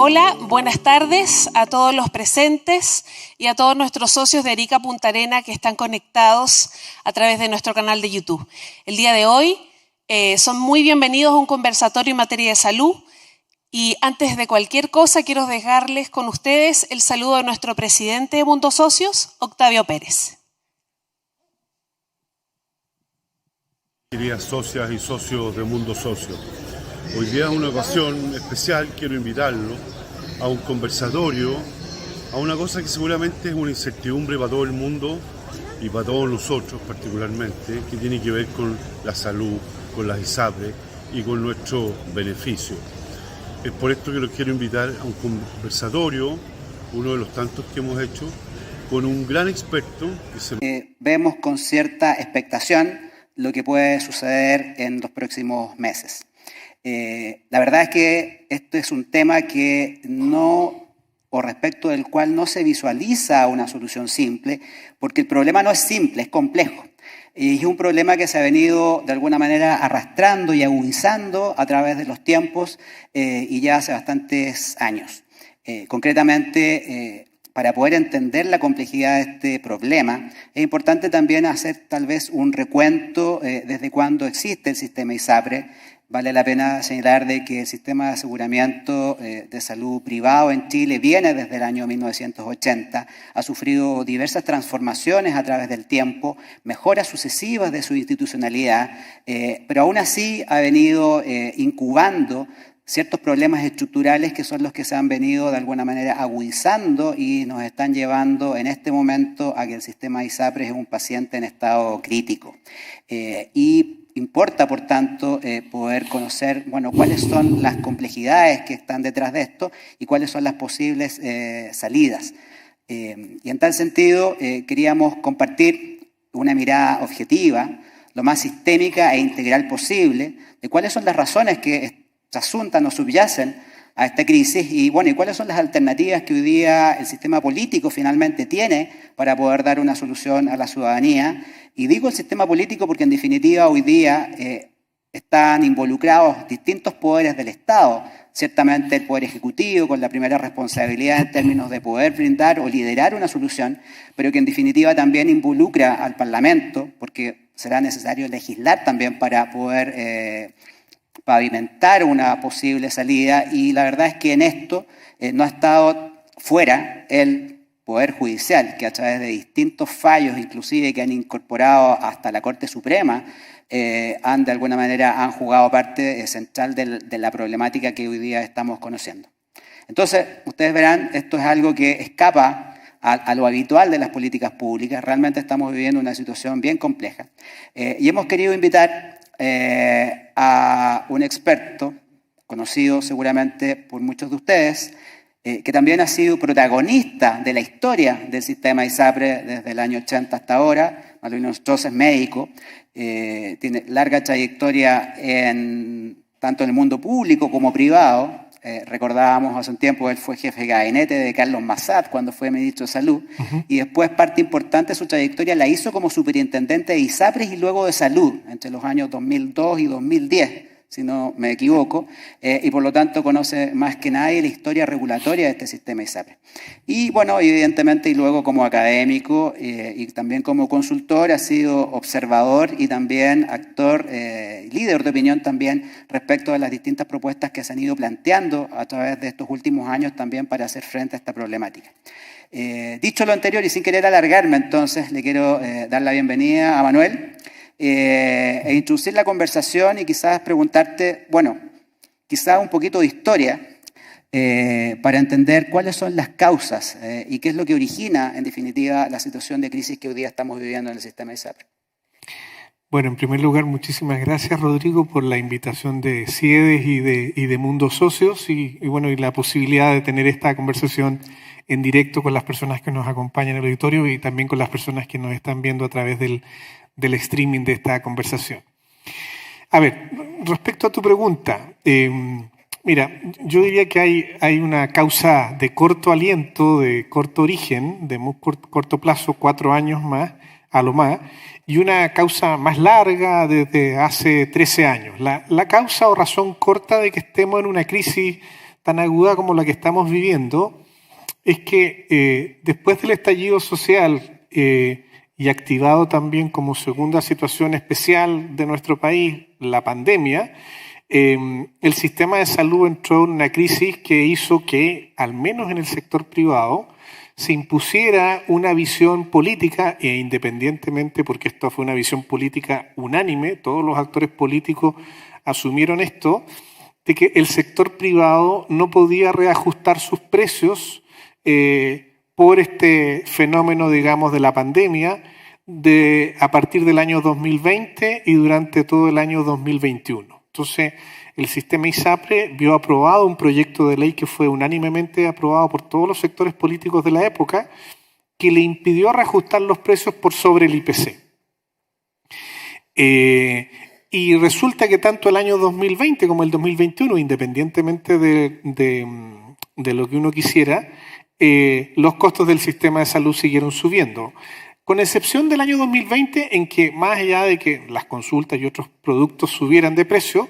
Hola, buenas tardes a todos los presentes y a todos nuestros socios de Arica Punta Arenas que están conectados a través de nuestro canal de YouTube. El día de hoy son muy bienvenidos a un conversatorio en materia de salud y antes de cualquier cosa quiero dejarles con ustedes el saludo de nuestro presidente de Mundo Socios, Octavio Pérez. Queridas socias y socios de Mundo Socio, hoy día es una ocasión especial, quiero invitarlo a un conversatorio, a una cosa que seguramente es una incertidumbre para todo el mundo y para todos nosotros particularmente, que tiene que ver con la salud, con las ISAPRES y con nuestro beneficio. Es por esto que los quiero invitar a un conversatorio, uno de los tantos que hemos hecho, con un gran experto que se... Vemos con cierta expectación lo que puede suceder en los próximos meses. La verdad es que este es un tema que o respecto del cual no se visualiza una solución simple, porque el problema no es simple, es complejo. Y es un problema que se ha venido de alguna manera arrastrando y agudizando a través de los tiempos y ya hace bastantes años. Concretamente, para poder entender la complejidad de este problema, es importante también hacer tal vez un recuento desde cuándo existe el sistema ISAPRE. Vale la pena señalar de que el sistema de aseguramiento de salud privado en Chile viene desde el año 1980, ha sufrido diversas transformaciones a través del tiempo, mejoras sucesivas de su institucionalidad, pero aún así ha venido incubando ciertos problemas estructurales que son los que se han venido de alguna manera agudizando y nos están llevando en este momento a que el sistema ISAPRE es un paciente en estado crítico. Y importa, por tanto, poder conocer, cuáles son las complejidades que están detrás de esto y cuáles son las posibles salidas. Y en tal sentido, queríamos compartir una mirada objetiva, lo más sistémica e integral posible, de cuáles son las razones que se asuntan o subyacen a esta crisis y cuáles son las alternativas que hoy día el sistema político finalmente tiene para poder dar una solución a la ciudadanía. Y digo el sistema político porque en definitiva hoy día están involucrados distintos poderes del Estado, ciertamente el Poder Ejecutivo con la primera responsabilidad en términos de poder brindar o liderar una solución, pero que en definitiva también involucra al Parlamento porque será necesario legislar también para poder pavimentar una posible salida y la verdad es que en esto no ha estado fuera el Poder Judicial, que a través de distintos fallos, inclusive que han incorporado hasta la Corte Suprema, de alguna manera han jugado parte central de la problemática que hoy día estamos conociendo. Entonces, ustedes verán, esto es algo que escapa a lo habitual de las políticas públicas, realmente estamos viviendo una situación bien compleja y hemos querido invitar a un experto, conocido seguramente por muchos de ustedes, que también ha sido protagonista de la historia del sistema ISAPRE desde el año 80 hasta ahora. Manuel Nostros es médico, tiene larga trayectoria tanto en el mundo público como privado. Recordábamos hace un tiempo, él fue jefe de gabinete de Carlos Massad cuando fue ministro de Salud, y después parte importante de su trayectoria la hizo como superintendente de ISAPRES y luego de Salud, entre los años 2002 y 2010, si no me equivoco, y por lo tanto conoce más que nadie la historia regulatoria de este sistema ISAPRE. Y evidentemente, y luego como académico y también como consultor, ha sido observador y también actor, líder de opinión también respecto a las distintas propuestas que se han ido planteando a través de estos últimos años también para hacer frente a esta problemática. Dicho lo anterior y sin querer alargarme, entonces le quiero dar la bienvenida a Manuel, e introducir la conversación y quizás preguntarte, quizás un poquito de historia para entender cuáles son las causas y qué es lo que origina, en definitiva, la situación de crisis que hoy día estamos viviendo en el sistema ISAPRE. Bueno, en primer lugar, muchísimas gracias, Rodrigo, por la invitación de CIEDES y de Mundo Socios y la posibilidad de tener esta conversación en directo con las personas que nos acompañan en el auditorio y también con las personas que nos están viendo a través del streaming de esta conversación. A ver, respecto a tu pregunta, mira, yo diría que hay una causa de corto aliento, de corto origen, de muy corto plazo, 4 años más, a lo más, y una causa más larga desde hace 13 años. La causa o razón corta de que estemos en una crisis tan aguda como la que estamos viviendo es que después del estallido social y activado también como segunda situación especial de nuestro país, la pandemia, el sistema de salud entró en una crisis que hizo que, al menos en el sector privado, se impusiera una visión política, e independientemente, porque esto fue una visión política unánime, todos los actores políticos asumieron esto, de que el sector privado no podía reajustar sus precios por este fenómeno, digamos, de la pandemia a partir del año 2020 y durante todo el año 2021. Entonces, el sistema ISAPRE vio aprobado un proyecto de ley que fue unánimemente aprobado por todos los sectores políticos de la época, que le impidió reajustar los precios por sobre el IPC. Y resulta que tanto el año 2020 como el 2021, independientemente de lo que uno quisiera, los costos del sistema de salud siguieron subiendo. Con excepción del año 2020, en que más allá de que las consultas y otros productos subieran de precio,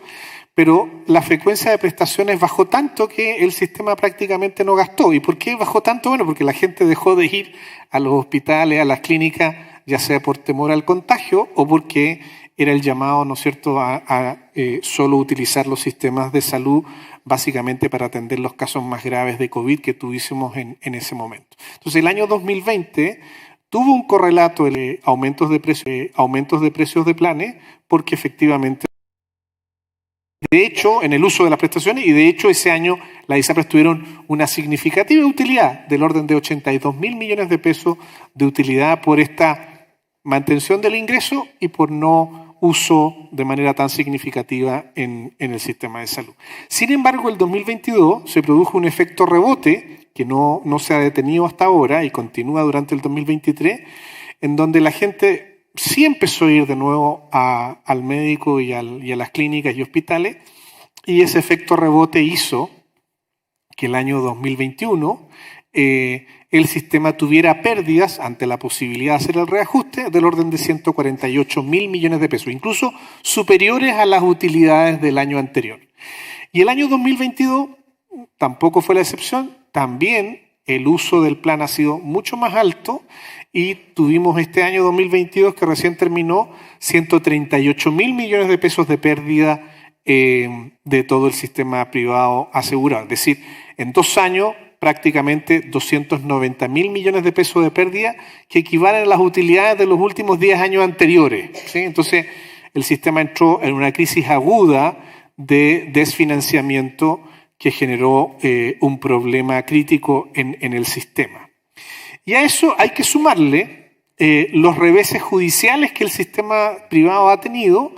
pero la frecuencia de prestaciones bajó tanto que el sistema prácticamente no gastó. ¿Y por qué bajó tanto? Bueno, porque la gente dejó de ir a los hospitales, a las clínicas, ya sea por temor al contagio o porque era el llamado, ¿no es cierto?, a solo utilizar los sistemas de salud básicamente para atender los casos más graves de COVID que tuviésemos en ese momento. Entonces, el año 2020 tuvo un correlato de aumentos de precios de planes, porque efectivamente, de hecho, en el uso de las prestaciones, y de hecho ese año las ISAPRES tuvieron una significativa utilidad del orden de 82.000 millones de pesos de utilidad por esta mantención del ingreso y por no uso de manera tan significativa en el sistema de salud. Sin embargo, el 2022 se produjo un efecto rebote que no se ha detenido hasta ahora y continúa durante el 2023, en donde la gente sí empezó a ir de nuevo al médico y a las clínicas y hospitales, y ese efecto rebote hizo que el año 2021 el sistema tuviera pérdidas ante la posibilidad de hacer el reajuste del orden de 148.000 millones de pesos, incluso superiores a las utilidades del año anterior. Y el año 2022 tampoco fue la excepción. También el uso del plan ha sido mucho más alto y tuvimos este año 2022, que recién terminó, 138.000 millones de pesos de pérdida de todo el sistema privado asegurado. Es decir, en 2 años prácticamente 290.000 millones de pesos de pérdida, que equivalen a las utilidades de los últimos 10 años anteriores, ¿sí? Entonces, el sistema entró en una crisis aguda de desfinanciamiento que generó un problema crítico en el sistema. Y a eso hay que sumarle los reveses judiciales que el sistema privado ha tenido,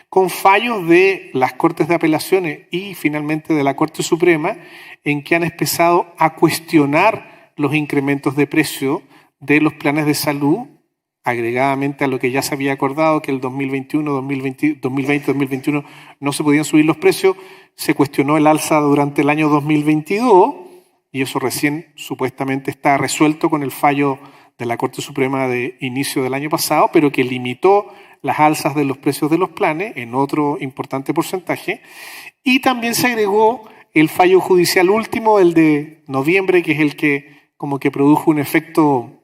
con fallos de las Cortes de Apelaciones y finalmente de la Corte Suprema, en que han empezado a cuestionar los incrementos de precio de los planes de salud, agregadamente a lo que ya se había acordado, que el 2020-2021 no se podían subir los precios. Se cuestionó el alza durante el año 2022 y eso recién supuestamente está resuelto con el fallo de la Corte Suprema de inicio del año pasado, pero que limitó las alzas de los precios de los planes en otro importante porcentaje. Y también se agregó el fallo judicial último, el de noviembre, que es el que como que produjo un efecto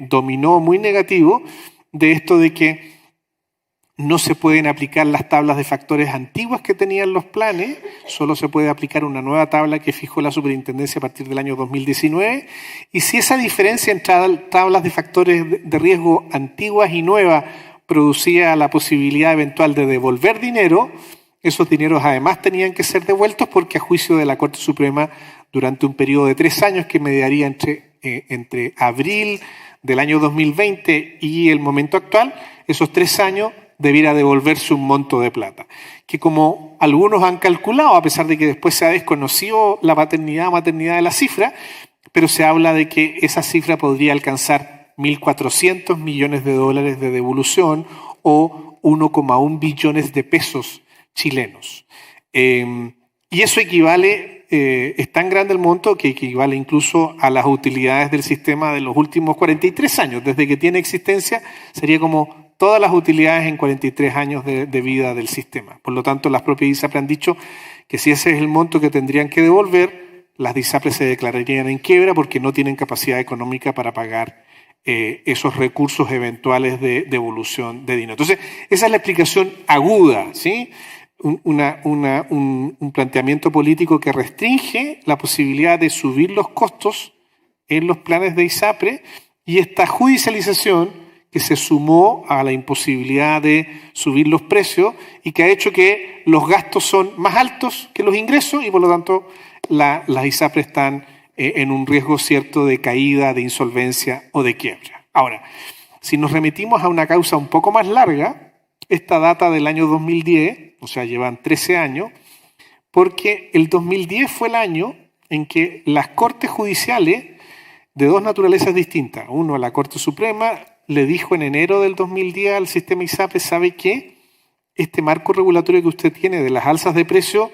dominó muy negativo, de esto de que no se pueden aplicar las tablas de factores antiguas que tenían los planes, solo se puede aplicar una nueva tabla que fijó la superintendencia a partir del año 2019, y si esa diferencia entre tablas de factores de riesgo antiguas y nuevas producía la posibilidad eventual de devolver dinero, esos dineros además tenían que ser devueltos, porque a juicio de la Corte Suprema, durante un periodo de 3 años que mediaría entre abril del año 2020 y el momento actual, esos 3 años debiera devolverse un monto de plata, que como algunos han calculado, a pesar de que después se ha desconocido la paternidad o maternidad de la cifra, pero se habla de que esa cifra podría alcanzar 1.400 millones de dólares de devolución o 1,1 billones de pesos chilenos. Y eso equivale, es tan grande el monto que equivale incluso a las utilidades del sistema de los últimos 43 años. Desde que tiene existencia sería como todas las utilidades en 43 años de vida del sistema. Por lo tanto, las propias ISAPRE han dicho que si ese es el monto que tendrían que devolver, las ISAPRES se declararían en quiebra porque no tienen capacidad económica para pagar esos recursos eventuales de devolución de dinero. Entonces, esa es la explicación aguda, ¿sí? Un planteamiento político que restringe la posibilidad de subir los costos en los planes de ISAPRE, y esta judicialización que se sumó a la imposibilidad de subir los precios y que ha hecho que los gastos son más altos que los ingresos y por lo tanto las ISAPRE están en un riesgo cierto de caída, de insolvencia o de quiebra. Ahora, si nos remitimos a una causa un poco más larga, esta data del año 2010, o sea, llevan 13 años, porque el 2010 fue el año en que las Cortes Judiciales de dos naturalezas distintas, uno, la Corte Suprema, le dijo en enero del 2010 al sistema ISAPRE, ¿sabe qué? Este marco regulatorio que usted tiene de las alzas de precio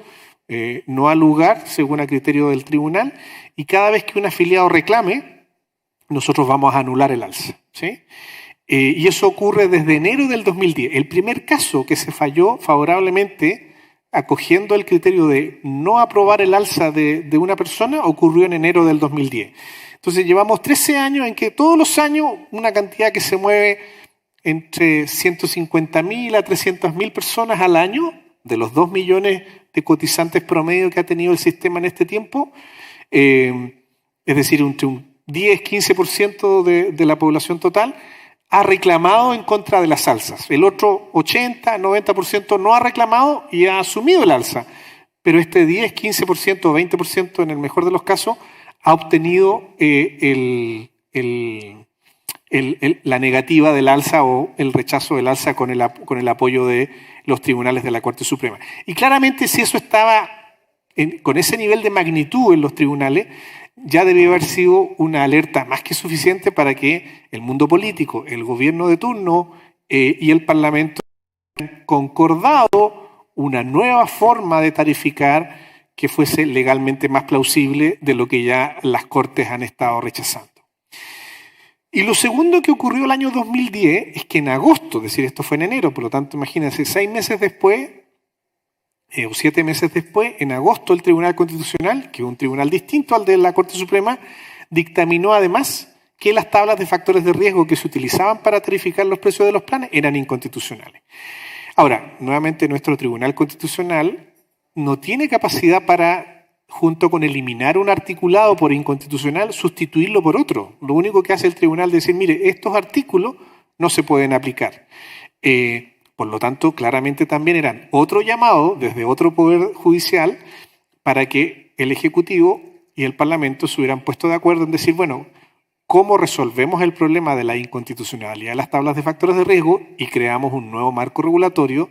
no ha lugar según a criterio del tribunal, y cada vez que un afiliado reclame, nosotros vamos a anular el alza, ¿sí? Y eso ocurre desde enero del 2010. El primer caso que se falló favorablemente, acogiendo el criterio de no aprobar el alza de una persona, ocurrió en enero del 2010. Entonces llevamos 13 años en que todos los años una cantidad que se mueve entre 150.000 a 300.000 personas al año, de los 2 millones de cotizantes promedio que ha tenido el sistema en este tiempo, es decir, entre un 10-15% de la población total, ha reclamado en contra de las alzas. El otro 80-90% no ha reclamado y ha asumido el alza. Pero este 10-15% o 20% en el mejor de los casos ha obtenido la negativa del alza o el rechazo del alza con el apoyo de los tribunales de la Corte Suprema. Y claramente si eso estaba con ese nivel de magnitud en los tribunales, ya debió haber sido una alerta más que suficiente para que el mundo político, el gobierno de turno y el Parlamento hayan concordado una nueva forma de tarificar que fuese legalmente más plausible de lo que ya las Cortes han estado rechazando. Y lo segundo que ocurrió el año 2010 es que en agosto, es decir, esto fue en enero, por lo tanto, imagínense, 6 meses después, o 7 meses después, en agosto el Tribunal Constitucional, que es un tribunal distinto al de la Corte Suprema, dictaminó además que las tablas de factores de riesgo que se utilizaban para tarificar los precios de los planes eran inconstitucionales. Ahora, nuevamente nuestro Tribunal Constitucional no tiene capacidad para, junto con eliminar un articulado por inconstitucional, sustituirlo por otro. Lo único que hace el tribunal es decir, mire, estos artículos no se pueden aplicar. Por lo tanto, claramente también eran otro llamado desde otro poder judicial para que el Ejecutivo y el Parlamento se hubieran puesto de acuerdo en decir, bueno, ¿cómo resolvemos el problema de la inconstitucionalidad de las tablas de factores de riesgo y creamos un nuevo marco regulatorio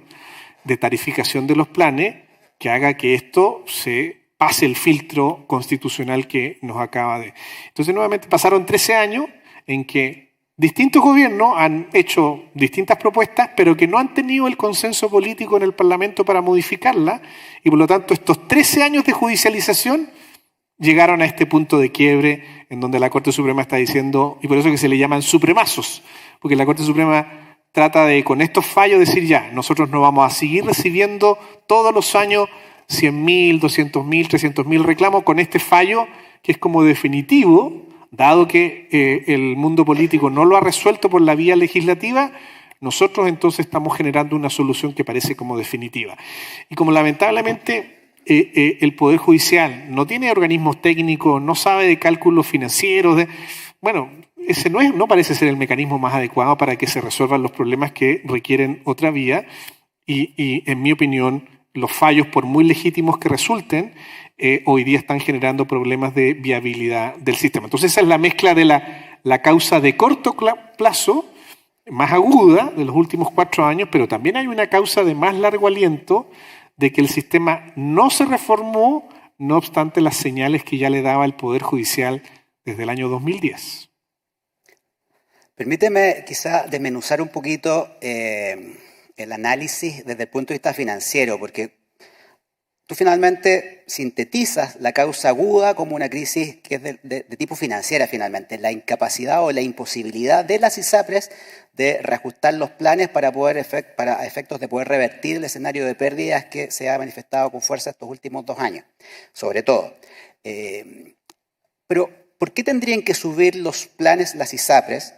de tarificación de los planes que haga que esto se pase el filtro constitucional que nos acaba de... Entonces, nuevamente pasaron 13 años en que distintos gobiernos han hecho distintas propuestas, pero que no han tenido el consenso político en el Parlamento para modificarla, y por lo tanto estos 13 años de judicialización llegaron a este punto de quiebre en donde la Corte Suprema está diciendo, y por eso que se le llaman supremazos, porque la Corte Suprema trata de, con estos fallos, decir ya, nosotros no vamos a seguir recibiendo todos los años 100.000, 200.000, 300.000 reclamos con este fallo que es como definitivo. Dado que el mundo político no lo ha resuelto por la vía legislativa, nosotros entonces estamos generando una solución que parece como definitiva. Y como lamentablemente el Poder Judicial no tiene organismos técnicos, no sabe de cálculos financieros, bueno, ese no parece ser el mecanismo más adecuado para que se resuelvan los problemas que requieren otra vía y en mi opinión, los fallos, por muy legítimos que resulten, hoy día están generando problemas de viabilidad del sistema. Entonces esa es la mezcla de la causa de corto plazo, más aguda, de los últimos 4 años, pero también hay una causa de más largo aliento de que el sistema no se reformó, no obstante las señales que ya le daba el Poder Judicial desde el año 2010. Permíteme quizá desmenuzar un poquito el análisis desde el punto de vista financiero, porque tú finalmente sintetizas la causa aguda como una crisis que es de tipo financiera finalmente, la incapacidad o la imposibilidad de las ISAPRES de reajustar los planes para efectos de poder revertir el escenario de pérdidas que se ha manifestado con fuerza estos últimos 2 años, sobre todo. Pero, ¿por qué tendrían que subir los planes las ISAPRES?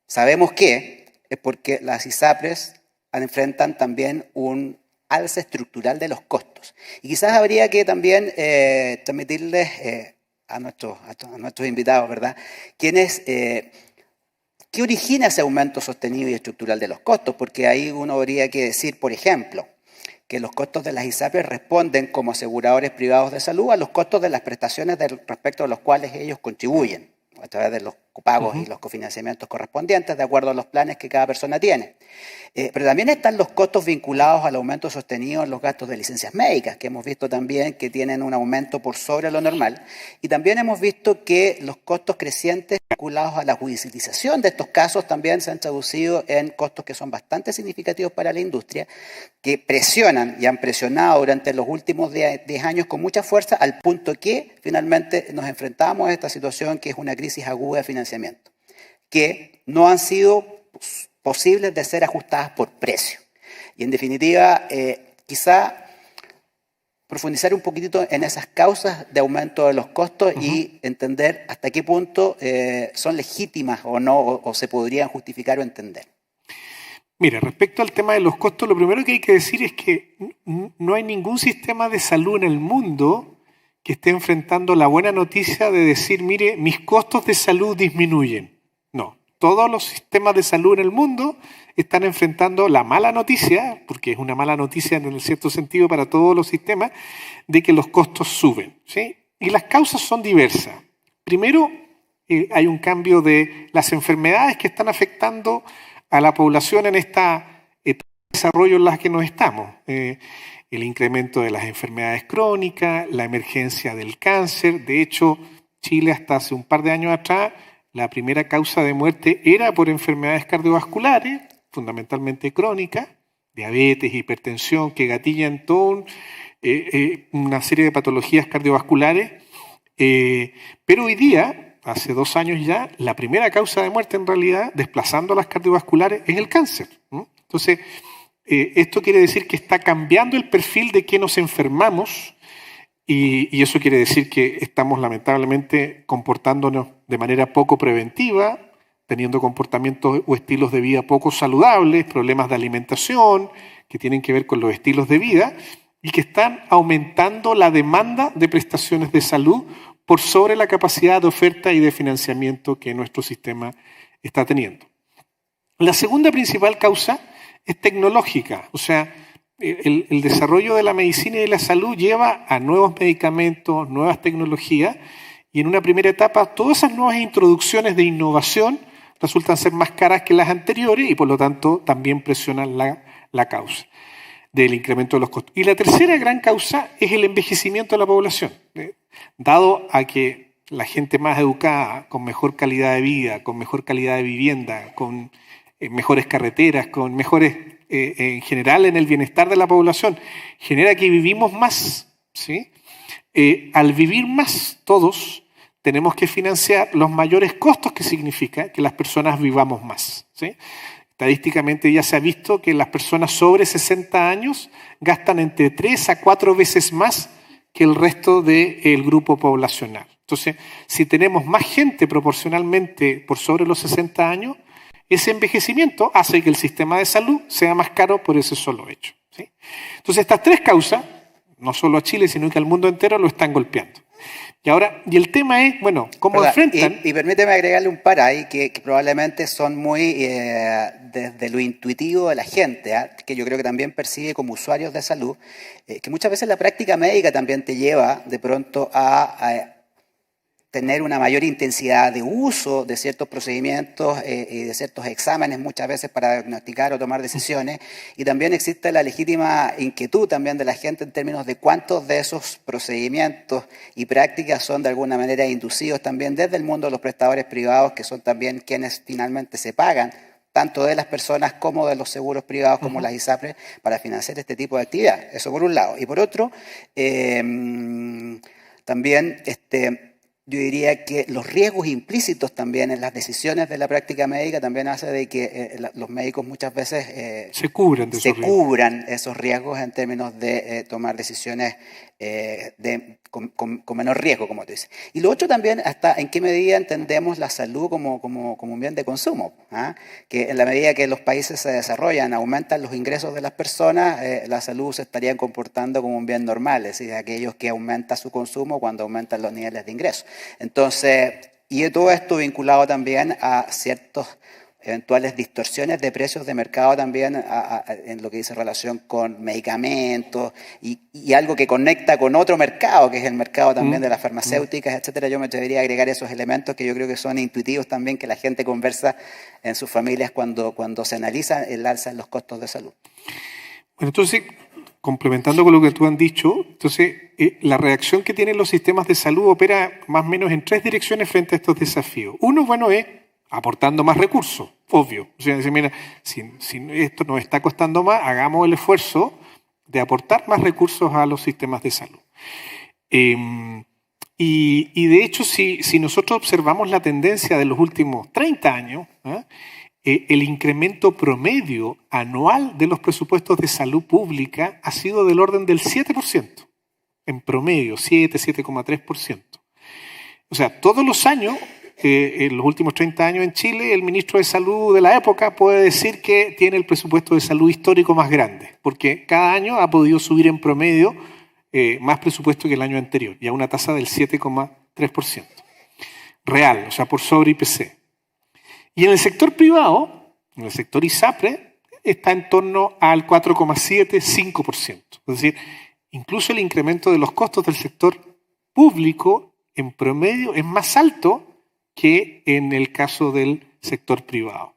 Sabemos que es porque las ISAPRES enfrentan también un alza estructural de los costos. Y quizás habría que también transmitirles a nuestros invitados, ¿verdad? ¿Qué origina ese aumento sostenido y estructural de los costos? Porque ahí uno habría que decir, por ejemplo, que los costos de las ISAPRES responden como aseguradores privados de salud a los costos de las prestaciones respecto a los cuales ellos contribuyen, a través de los copagos y los cofinanciamientos correspondientes, de acuerdo a los planes que cada persona tiene. Pero también están los costos vinculados al aumento sostenido en los gastos de licencias médicas, que hemos visto también que tienen un aumento por sobre lo normal. Y también hemos visto que los costos crecientes vinculados a la judicialización de estos casos también se han traducido en costos que son bastante significativos para la industria, que presionan y han presionado durante los últimos 10 años con mucha fuerza, al punto que finalmente nos enfrentamos a esta situación que es una crisis aguda de financiamiento, que no han sido posibles de ser ajustadas por precio. Y en definitiva, quizá profundizar un poquitito en esas causas de aumento de los costos y entender hasta qué punto son legítimas o no, o se podrían justificar o entender. Mira, respecto al tema de los costos, lo primero que hay que decir es que no hay ningún sistema de salud en el mundo que esté enfrentando la buena noticia de decir, mire, mis costos de salud disminuyen. No, todos los sistemas de salud en el mundo están enfrentando la mala noticia, porque es una mala noticia en el cierto sentido para todos los sistemas, de que los costos suben, ¿sí? Y las causas son diversas. Primero, hay un cambio de las enfermedades que están afectando a la población en esta etapa de desarrollo en la que nos estamos. El incremento de las enfermedades crónicas, la emergencia del cáncer. De hecho, Chile hasta hace un par de años atrás, la primera causa de muerte era por enfermedades cardiovasculares, fundamentalmente crónicas, diabetes, hipertensión, que gatillan toda una serie de patologías cardiovasculares. Pero hoy día, hace 2 años ya, la primera causa de muerte en realidad, desplazando a las cardiovasculares, es el cáncer. Entonces, esto quiere decir que está cambiando el perfil de que nos enfermamos y eso quiere decir que estamos lamentablemente comportándonos de manera poco preventiva, teniendo comportamientos o estilos de vida poco saludables, problemas de alimentación que tienen que ver con los estilos de vida y que están aumentando la demanda de prestaciones de salud por sobre la capacidad de oferta y de financiamiento que nuestro sistema está teniendo. La segunda principal causa es tecnológica, o sea, el desarrollo de la medicina y de la salud lleva a nuevos medicamentos, nuevas tecnologías, y en una primera etapa todas esas nuevas introducciones de innovación resultan ser más caras que las anteriores y por lo tanto también presionan la causa del incremento de los costos. Y la tercera gran causa es el envejecimiento de la población. Dado a que la gente más educada, con mejor calidad de vida, con mejor calidad de vivienda, con mejores carreteras, con mejores, en general, en el bienestar de la población, genera que vivimos más, ¿sí? Al vivir más todos, tenemos que financiar los mayores costos que significa que las personas vivamos más, ¿sí? Estadísticamente ya se ha visto que las personas sobre 60 años gastan entre 3 a 4 veces más que el resto del grupo poblacional. Entonces, si tenemos más gente proporcionalmente por sobre los 60 años, ese envejecimiento hace que el sistema de salud sea más caro por ese solo hecho, ¿sí? Entonces, estas 3 causas, no solo a Chile, sino que al mundo entero lo están golpeando. Y el tema es, bueno, ¿cómo enfrentan? Y permíteme agregarle un par ahí que probablemente son muy desde lo intuitivo de la gente, que yo creo que también percibe como usuarios de salud, que muchas veces la práctica médica también te lleva de pronto a tener una mayor intensidad de uso de ciertos procedimientos y de ciertos exámenes muchas veces para diagnosticar o tomar decisiones, y también existe la legítima inquietud también de la gente en términos de cuántos de esos procedimientos y prácticas son de alguna manera inducidos también desde el mundo de los prestadores privados, que son también quienes finalmente se pagan tanto de las personas como de los seguros privados, como las ISAPRES, para financiar este tipo de actividad. Eso por un lado. Y por otro, también yo diría que los riesgos implícitos también en las decisiones de la práctica médica también hace de que los médicos muchas veces se cubran esos riesgos en términos de tomar decisiones con menor riesgo, como tú dices. Y lo otro también, hasta en qué medida entendemos la salud como un bien de consumo, ¿ah? Que en la medida que los países se desarrollan, aumentan los ingresos de las personas, la salud se estaría comportando como un bien normal, es decir, aquellos que aumentan su consumo cuando aumentan los niveles de ingresos. Entonces, y todo esto vinculado también a ciertos eventuales distorsiones de precios de mercado también en lo que dice relación con medicamentos y algo que conecta con otro mercado, que es el mercado también de las farmacéuticas, etcétera. Yo me atrevería a agregar esos elementos que yo creo que son intuitivos también, que la gente conversa en sus familias cuando se analiza el alza en los costos de salud. Bueno, entonces, complementando con lo que tú has dicho, entonces la reacción que tienen los sistemas de salud opera más o menos en 3 direcciones frente a estos desafíos. Uno, bueno, es aportando más recursos, obvio. O sea, mira, si esto nos está costando más, hagamos el esfuerzo de aportar más recursos a los sistemas de salud. Y de hecho, si nosotros observamos la tendencia de los últimos 30 años, el incremento promedio anual de los presupuestos de salud pública ha sido del orden del 7%. En promedio, 7,3%. O sea, todos los años, en los últimos 30 años en Chile, el ministro de Salud de la época puede decir que tiene el presupuesto de salud histórico más grande, porque cada año ha podido subir en promedio más presupuesto que el año anterior, y a una tasa del 7,3%. Real, o sea, por sobre IPC. Y en el sector privado, en el sector ISAPRE, está en torno al 4,75%. Es decir, incluso el incremento de los costos del sector público en promedio es más alto que en el caso del sector privado.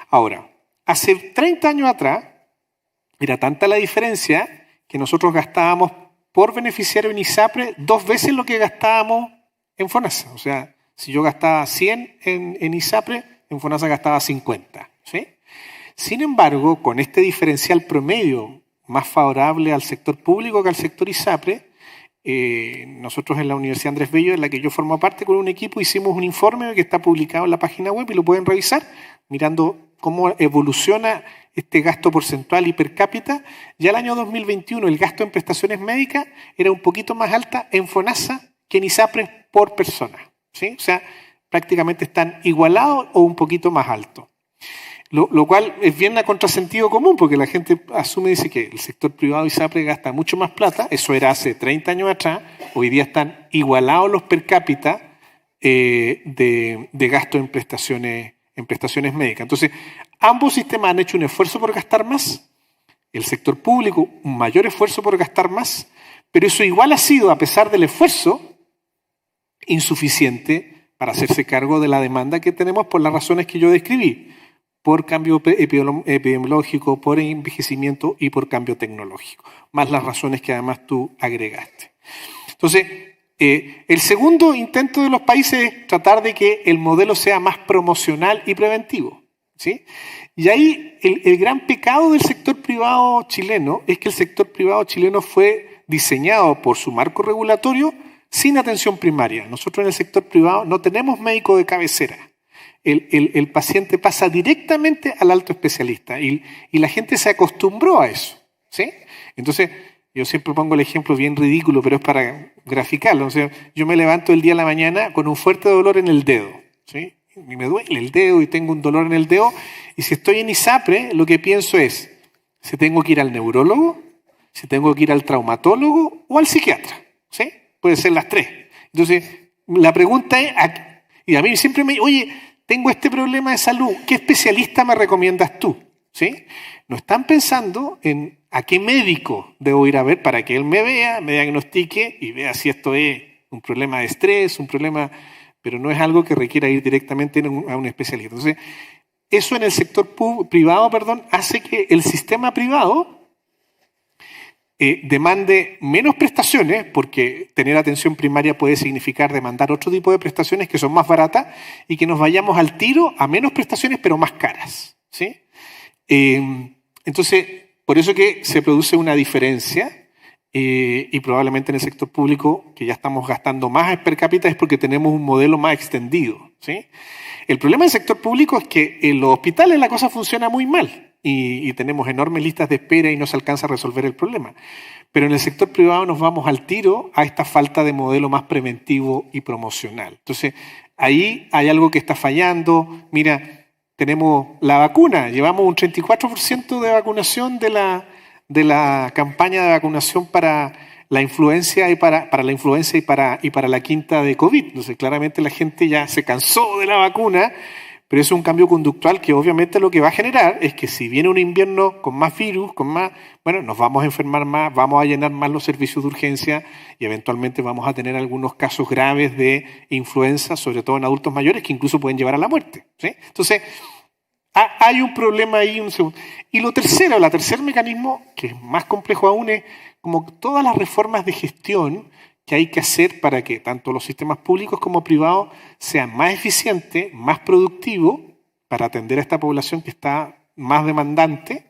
Ahora, hace 30 años atrás, era tanta la diferencia que nosotros gastábamos por beneficiario en ISAPRE 2 veces lo que gastábamos en FONASA. O sea, si yo gastaba 100 en ISAPRE, en FONASA gastaba 50. ¿Sí? Sin embargo, con este diferencial promedio más favorable al sector público que al sector ISAPRE, nosotros en la Universidad Andrés Bello, en la que yo formo parte con un equipo, hicimos un informe que está publicado en la página web y lo pueden revisar mirando cómo evoluciona este gasto porcentual y per cápita. Ya el año 2021 el gasto en prestaciones médicas era un poquito más alta en FONASA que en ISAPRE por persona, ¿sí? O sea, prácticamente están igualados o un poquito más altos. Lo cual es bien a contrasentido común, porque la gente asume y dice que el sector privado ISAPRE gasta mucho más plata. Eso era hace 30 años atrás. Hoy día están igualados los per cápita de gasto en prestaciones médicas. Entonces, ambos sistemas han hecho un esfuerzo por gastar más. El sector público, un mayor esfuerzo por gastar más. Pero eso igual ha sido, a pesar del esfuerzo, insuficiente para hacerse cargo de la demanda que tenemos por las razones que yo describí. Por cambio epidemiológico, por envejecimiento y por cambio tecnológico, más las razones que además tú agregaste. Entonces, el segundo intento de los países es tratar de que el modelo sea más promocional y preventivo, ¿sí? Y ahí el gran pecado del sector privado chileno es que el sector privado chileno fue diseñado por su marco regulatorio sin atención primaria. Nosotros en el sector privado no tenemos médico de cabecera. El paciente pasa directamente al alto especialista y la gente se acostumbró a eso, ¿sí? Entonces, yo siempre pongo el ejemplo bien ridículo, pero es para graficarlo. O sea, yo me levanto el día a la mañana con un fuerte dolor en el dedo, ¿sí? Y me duele el dedo y tengo un dolor en el dedo. Y si estoy en ISAPRE, lo que pienso es si tengo que ir al neurólogo, si tengo que ir al traumatólogo o al psiquiatra, ¿sí? Puede ser las 3. Entonces, la pregunta es, y a mí siempre me oye, tengo este problema de salud, ¿qué especialista me recomiendas tú? ¿Sí? No están pensando en a qué médico debo ir a ver para que él me vea, me diagnostique y vea si esto es un problema de estrés, un problema, pero no es algo que requiera ir directamente a un especialista. Entonces, eso en el sector privado, hace que el sistema privado demande menos prestaciones, porque tener atención primaria puede significar demandar otro tipo de prestaciones que son más baratas y que nos vayamos al tiro a menos prestaciones pero más caras, ¿sí? Entonces, por eso que se produce una diferencia y probablemente en el sector público, que ya estamos gastando más per cápita, es porque tenemos un modelo más extendido, ¿sí? El problema del sector público es que en los hospitales la cosa funciona muy mal y tenemos enormes listas de espera y no se alcanza a resolver el problema. Pero en el sector privado nos vamos al tiro a esta falta de modelo más preventivo y promocional. Entonces, ahí hay algo que está fallando. Mira, tenemos la vacuna, llevamos un 34% de vacunación de la campaña de vacunación para la influencia y para la influenza y para la quinta de COVID. Entonces, claramente la gente ya se cansó de la vacuna, pero es un cambio conductual que obviamente lo que va a generar es que si viene un invierno con más virus, bueno, nos vamos a enfermar más, vamos a llenar más los servicios de urgencia y eventualmente vamos a tener algunos casos graves de influenza, sobre todo en adultos mayores, que incluso pueden llevar a la muerte, ¿sí? Entonces, hay un problema ahí. Y el tercer mecanismo, que es más complejo aún, es como todas las reformas de gestión que hay que hacer para que tanto los sistemas públicos como privados sean más eficientes, más productivos, para atender a esta población que está más demandante,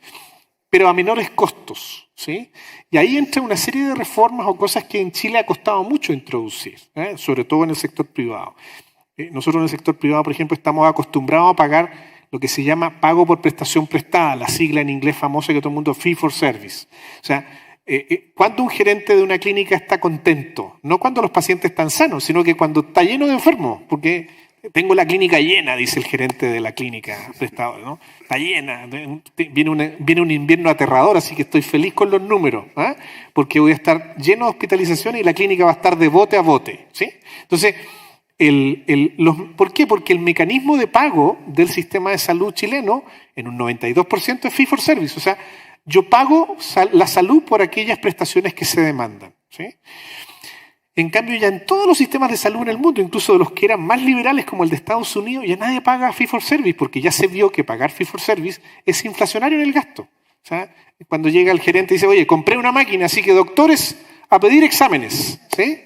pero a menores costos, ¿sí? Y ahí entra una serie de reformas o cosas que en Chile ha costado mucho introducir, sobre todo en el sector privado. Nosotros en el sector privado, por ejemplo, estamos acostumbrados a pagar lo que se llama pago por prestación prestada, la sigla en inglés famosa que todo el mundo, fee for service. O sea, ¿cuándo un gerente de una clínica está contento? No cuando los pacientes están sanos, sino que cuando está lleno de enfermos, porque tengo la clínica llena, dice el gerente de la clínica prestada, ¿no? Está llena, viene un invierno aterrador, así que estoy feliz con los números, ¿eh? Porque voy a estar lleno de hospitalizaciones y la clínica va a estar de bote a bote, ¿sí? Entonces, ¿por qué? Porque el mecanismo de pago del sistema de salud chileno en un 92% es fee for service, o sea, yo pago la salud por aquellas prestaciones que se demandan, ¿sí? En cambio, ya en todos los sistemas de salud en el mundo, incluso de los que eran más liberales como el de Estados Unidos, ya nadie paga fee for service, porque ya se vio que pagar fee for service es inflacionario en el gasto. O sea, cuando llega el gerente y dice, oye, compré una máquina, así que doctores, a pedir exámenes, ¿sí?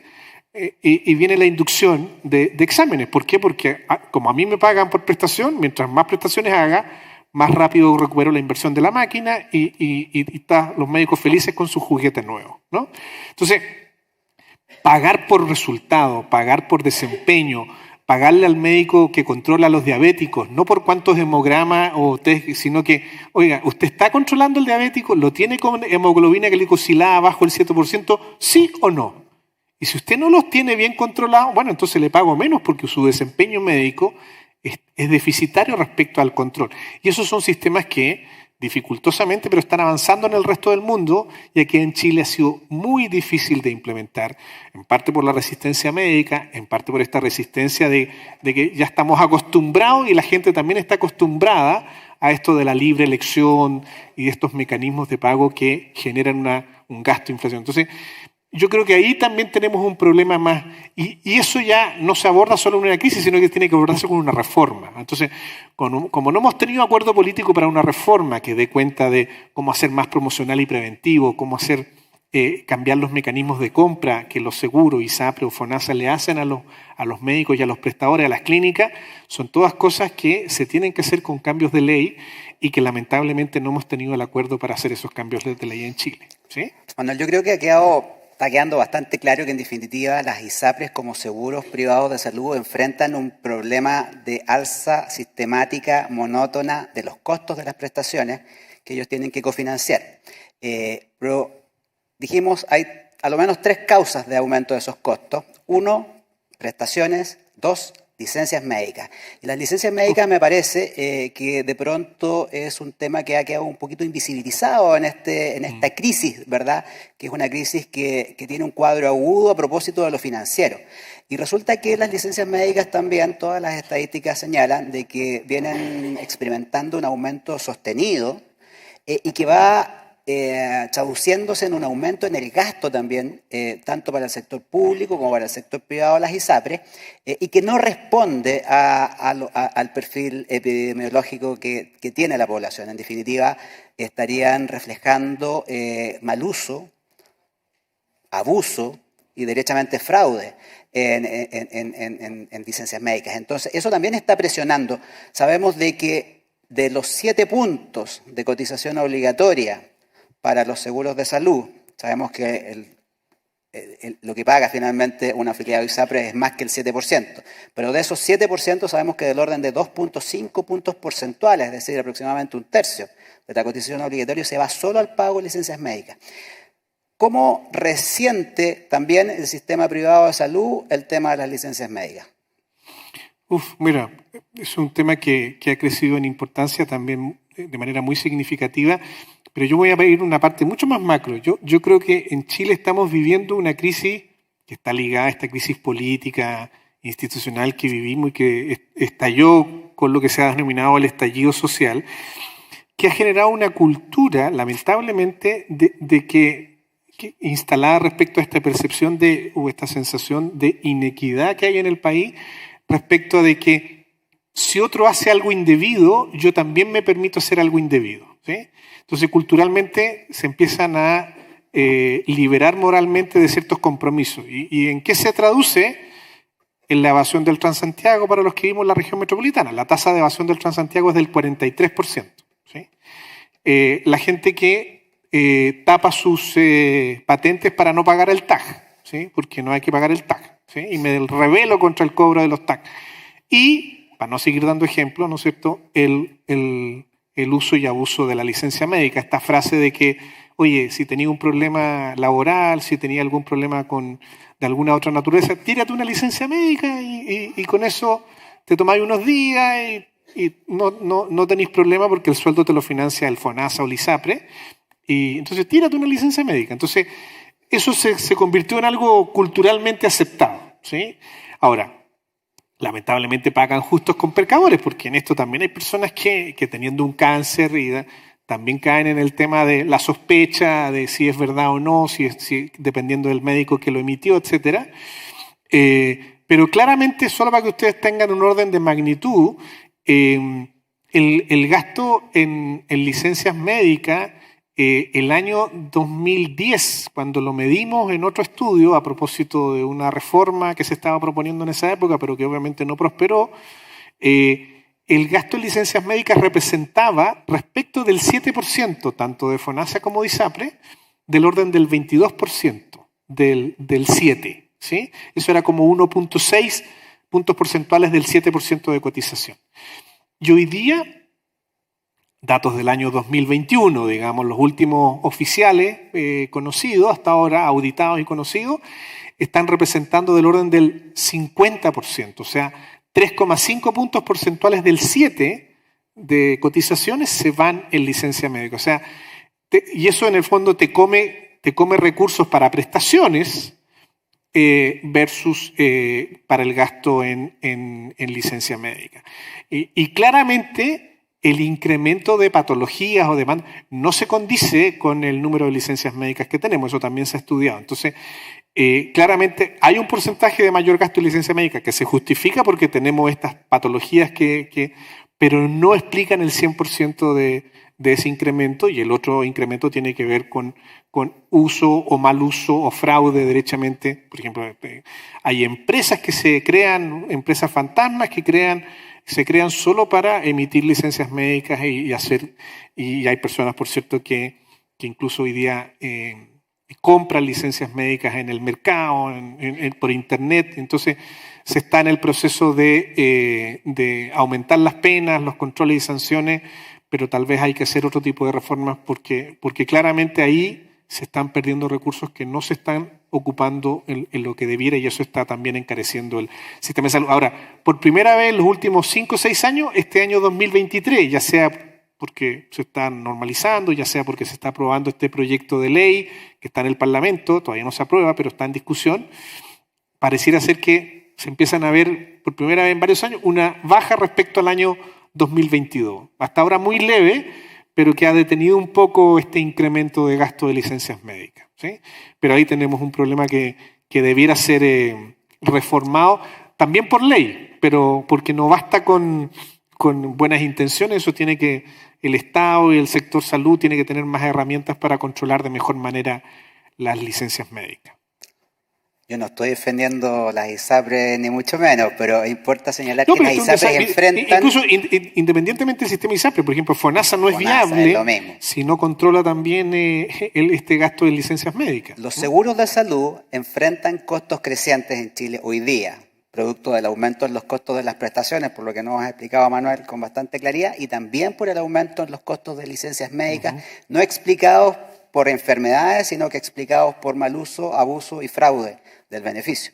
Y viene la inducción de exámenes. ¿Por qué? Porque como a mí me pagan por prestación, mientras más prestaciones haga, más rápido recupero la inversión de la máquina y están los médicos felices con sus juguetes nuevos, ¿no? Entonces, pagar por resultado, pagar por desempeño, pagarle al médico que controla a los diabéticos, no por cuántos hemogramas o test, sino que, oiga, ¿usted está controlando el diabético? ¿Lo tiene con hemoglobina glicosilada bajo el 7%? ¿Sí o no? Y si usted no los tiene bien controlados, bueno, entonces le pago menos porque su desempeño médico es deficitario respecto al control. Y esos son sistemas que dificultosamente, pero están avanzando en el resto del mundo, y aquí en Chile ha sido muy difícil de implementar, en parte por la resistencia médica, en parte por esta resistencia de que ya estamos acostumbrados y la gente también está acostumbrada a esto de la libre elección y de estos mecanismos de pago que generan un gasto de inflación. Entonces, yo creo que ahí también tenemos un problema más, y eso ya no se aborda solo en una crisis, sino que tiene que abordarse con una reforma. Entonces, como no hemos tenido acuerdo político para una reforma que dé cuenta de cómo hacer más promocional y preventivo, cómo hacer cambiar los mecanismos de compra que los seguros, ISAPRE o FONASA le hacen a los médicos y a los prestadores, a las clínicas, son todas cosas que se tienen que hacer con cambios de ley y que lamentablemente no hemos tenido el acuerdo para hacer esos cambios de ley en Chile, ¿sí? Manuel, yo creo que está quedando bastante claro que en definitiva las ISAPRES como seguros privados de salud enfrentan un problema de alza sistemática, monótona de los costos de las prestaciones que ellos tienen que cofinanciar. Pero dijimos, hay a lo menos 3 causas de aumento de esos costos. 1, prestaciones. 2, licencias médicas. Y las licencias médicas me parece que de pronto es un tema que ha quedado un poquito invisibilizado en esta crisis, ¿verdad? Que es una crisis que tiene un cuadro agudo a propósito de lo financiero. Y resulta que las licencias médicas también, todas las estadísticas señalan de que vienen experimentando un aumento sostenido y que va traduciéndose en un aumento en el gasto también, tanto para el sector público como para el sector privado, las ISAPRES, y que no responde al perfil epidemiológico que tiene la población. En definitiva, estarían reflejando mal uso, abuso y derechamente fraude en licencias médicas. Entonces, eso también está presionando. Sabemos de que de los 7 puntos de cotización obligatoria para los seguros de salud, sabemos que lo que paga finalmente un afiliado a ISAPRE es más que el 7%, pero de esos 7% sabemos que del orden de 2.5 puntos porcentuales, es decir, aproximadamente un tercio de la cotización obligatoria se va solo al pago de licencias médicas. ¿Cómo resiente también el sistema privado de salud el tema de las licencias médicas? Mira, es un tema que ha crecido en importancia también de manera muy significativa, pero yo voy a ir a una parte mucho más macro. Yo creo que en Chile estamos viviendo una crisis que está ligada a esta crisis política, institucional que vivimos y que estalló con lo que se ha denominado el estallido social, que ha generado una cultura, lamentablemente, de que instalada respecto a esta percepción o esta sensación de inequidad que hay en el país, respecto de que si otro hace algo indebido, yo también me permito hacer algo indebido, ¿sí? Entonces, culturalmente se empiezan a liberar moralmente de ciertos compromisos. ¿Y en qué se traduce? En la evasión del Transantiago para los que vivimos en la región metropolitana. La tasa de evasión del Transantiago es del 43%. ¿Sí? La gente que tapa sus patentes para no pagar el TAG, ¿sí? Porque no hay que pagar el TAG, ¿sí? Y me rebelo contra el cobro de los TAG. Y, para no seguir dando ejemplos, ¿no es cierto?, el uso y abuso de la licencia médica. Esta frase de que, oye, si tenía un problema laboral, si tenía algún problema de alguna otra naturaleza, tírate una licencia médica y con eso te tomáis unos días y no tenéis problema porque el sueldo te lo financia el FONASA o el ISAPRE. Y entonces tírate una licencia médica. Entonces eso se convirtió en algo culturalmente aceptado, ¿sí? Ahora, lamentablemente pagan justos con pecadores, porque en esto también hay personas que teniendo un cáncer también caen en el tema de la sospecha de si es verdad o no, si dependiendo del médico que lo emitió, etc. Pero claramente, solo para que ustedes tengan un orden de magnitud, el gasto en licencias médicas, el año 2010, cuando lo medimos en otro estudio a propósito de una reforma que se estaba proponiendo en esa época, pero que obviamente no prosperó, el gasto en licencias médicas representaba, respecto del 7%, tanto de FONASA como de ISAPRE, del orden del 22% del 7%. ¿Sí? Eso era como 1.6 puntos porcentuales del 7% de cotización. Y hoy día, datos del año 2021, digamos, los últimos oficiales conocidos, hasta ahora auditados y conocidos, están representando del orden del 50%, o sea, 3,5 puntos porcentuales del 7% de cotizaciones se van en licencia médica. O sea, y eso en el fondo te come recursos para prestaciones versus para el gasto en licencia médica. Y claramente el incremento de patologías o demandas no se condice con el número de licencias médicas que tenemos, eso también se ha estudiado. Entonces, claramente hay un porcentaje de mayor gasto en licencia médica que se justifica porque tenemos estas patologías pero no explican el 100% de ese incremento, y el otro incremento tiene que ver con uso o mal uso o fraude derechamente. Por ejemplo, hay empresas que se crean, empresas fantasmas que se crean solo para emitir licencias médicas y hay personas, por cierto, que incluso hoy día compran licencias médicas en el mercado, por internet. Entonces se está en el proceso de aumentar las penas, los controles y sanciones, pero tal vez hay que hacer otro tipo de reformas porque claramente ahí se están perdiendo recursos que no se están ocupando en lo que debiera, y eso está también encareciendo el sistema de salud. Ahora, por primera vez en los últimos 5 o 6 años, este año 2023, ya sea porque se está normalizando, ya sea porque se está aprobando este proyecto de ley que está en el Parlamento, todavía no se aprueba, pero está en discusión, pareciera ser que se empiezan a ver por primera vez en varios años una baja respecto al año 2022. Hasta ahora muy leve, pero que ha detenido un poco este incremento de gasto de licencias médicas, ¿sí? Pero ahí tenemos un problema que debiera ser reformado también por ley, pero porque no basta con buenas intenciones, eso tiene que, el Estado y el sector salud tiene que tener más herramientas para controlar de mejor manera las licencias médicas. Yo no estoy defendiendo las ISAPRES ni mucho menos, pero importa señalar que las ISAPRES enfrentan... Incluso independientemente del sistema ISAPRE, por ejemplo, FONASA no es viable si no controla también este gasto de licencias médicas. Los seguros de salud enfrentan costos crecientes en Chile hoy día, producto del aumento en los costos de las prestaciones, por lo que nos ha explicado Manuel con bastante claridad, y también por el aumento en los costos de licencias médicas, no explicados por enfermedades, sino que explicados por mal uso, abuso y fraude del beneficio.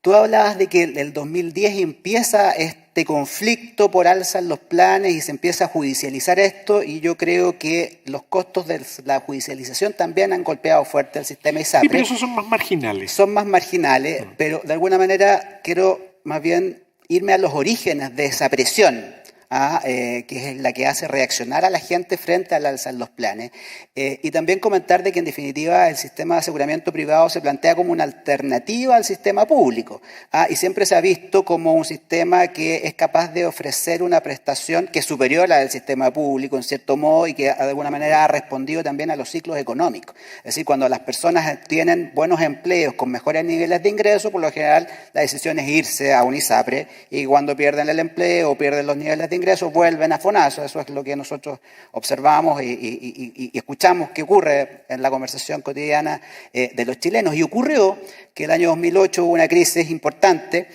Tú hablabas de que en el 2010 empieza este conflicto por alza en los planes y se empieza a judicializar esto, y yo creo que los costos de la judicialización también han golpeado fuerte el sistema ISAPRE. Sí, pero esos son más marginales. Son más marginales, pero de alguna manera quiero más bien irme a los orígenes de esa presión, que es la que hace reaccionar a la gente frente al alza en los planes. Y también comentar de que en definitiva el sistema de aseguramiento privado se plantea como una alternativa al sistema público, y siempre se ha visto como un sistema que es capaz de ofrecer una prestación que es superior a la del sistema público en cierto modo, y que de alguna manera ha respondido también a los ciclos económicos. Es decir, cuando las personas tienen buenos empleos con mejores niveles de ingreso, por lo general la decisión es irse a un ISAPRE, y cuando pierden el empleo o pierden los niveles de ingresos vuelven a FONASA. Eso es lo que nosotros observamos y escuchamos que ocurre en la conversación cotidiana de los chilenos. Y ocurrió que el año 2008 hubo una crisis importante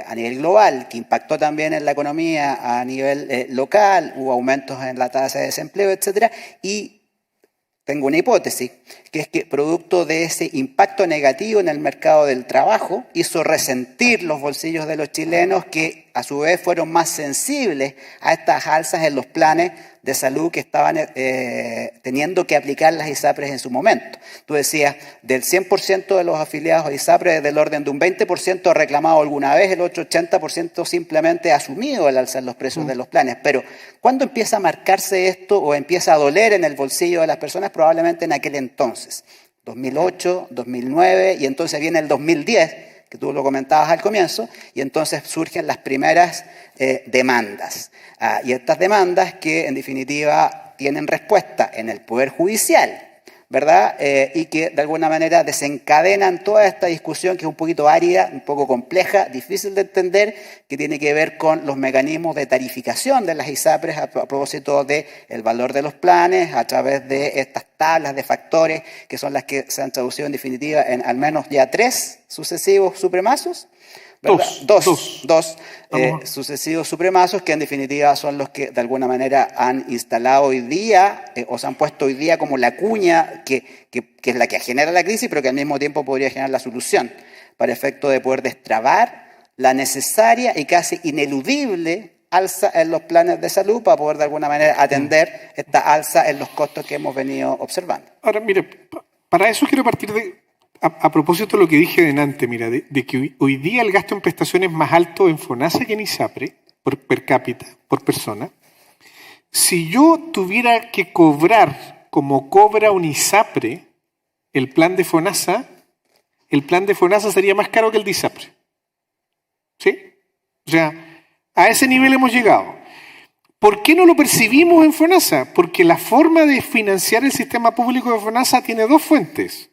a nivel global, que impactó también en la economía a nivel local, hubo aumentos en la tasa de desempleo, etcétera, y tengo una hipótesis, que es que producto de ese impacto negativo en el mercado del trabajo hizo resentir los bolsillos de los chilenos, que a su vez fueron más sensibles a estas alzas en los planes de salud que estaban teniendo que aplicar las ISAPRES en su momento. Tú decías, del 100% de los afiliados a ISAPRES, del orden de un 20% ha reclamado alguna vez, el otro 80% simplemente ha asumido el alza en los precios de los planes. Pero, ¿cuándo empieza a marcarse esto o empieza a doler en el bolsillo de las personas? Probablemente en aquel entonces, 2008, 2009, y entonces viene el 2010, que tú lo comentabas al comienzo, y entonces surgen las primeras demandas. Y estas demandas que en definitiva tienen respuesta en el Poder Judicial, ¿verdad? Y que de alguna manera desencadenan toda esta discusión, que es un poquito árida, un poco compleja, difícil de entender, que tiene que ver con los mecanismos de tarificación de las ISAPRES a propósito del valor de los planes, a través de estas tablas de factores, que son las que se han traducido en definitiva en al menos ya 3 sucesivos supremazos. Dos sucesivos supremazos, que en definitiva son los que de alguna manera han instalado hoy día, o se han puesto hoy día como la cuña que es la que genera la crisis, pero que al mismo tiempo podría generar la solución, para efecto de poder destrabar la necesaria y casi ineludible alza en los planes de salud, para poder de alguna manera atender esta alza en los costos que hemos venido observando. Ahora, mire, para eso quiero partir a propósito de lo que dije delante, mira, de que hoy día el gasto en prestaciones es más alto en FONASA que en ISAPRE, per cápita, por persona. Si yo tuviera que cobrar como cobra un ISAPRE el plan de FONASA sería más caro que el de ISAPRE. ¿Sí? O sea, a ese nivel hemos llegado. ¿Por qué no lo percibimos en FONASA? Porque la forma de financiar el sistema público de FONASA tiene 2 fuentes.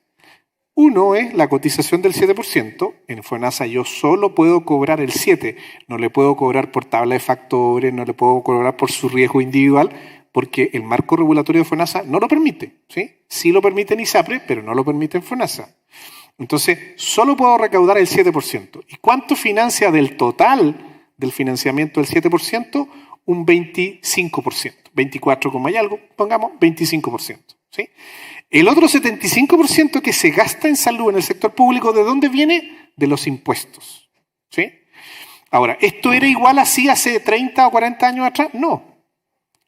Uno es la cotización del 7%. En FONASA yo solo puedo cobrar el 7%. No le puedo cobrar por tabla de factores, no le puedo cobrar por su riesgo individual, porque el marco regulatorio de FONASA no lo permite. Sí lo permite en ISAPRE, pero no lo permite en FONASA. Entonces, solo puedo recaudar el 7%. ¿Y cuánto financia del total del financiamiento del 7%? Un 25%. 24, y algo, pongamos 25%. ¿Sí? El otro 75% que se gasta en salud en el sector público, ¿de dónde viene? De los impuestos. ¿Sí? Ahora, ¿esto era igual así hace 30 o 40 años atrás? No.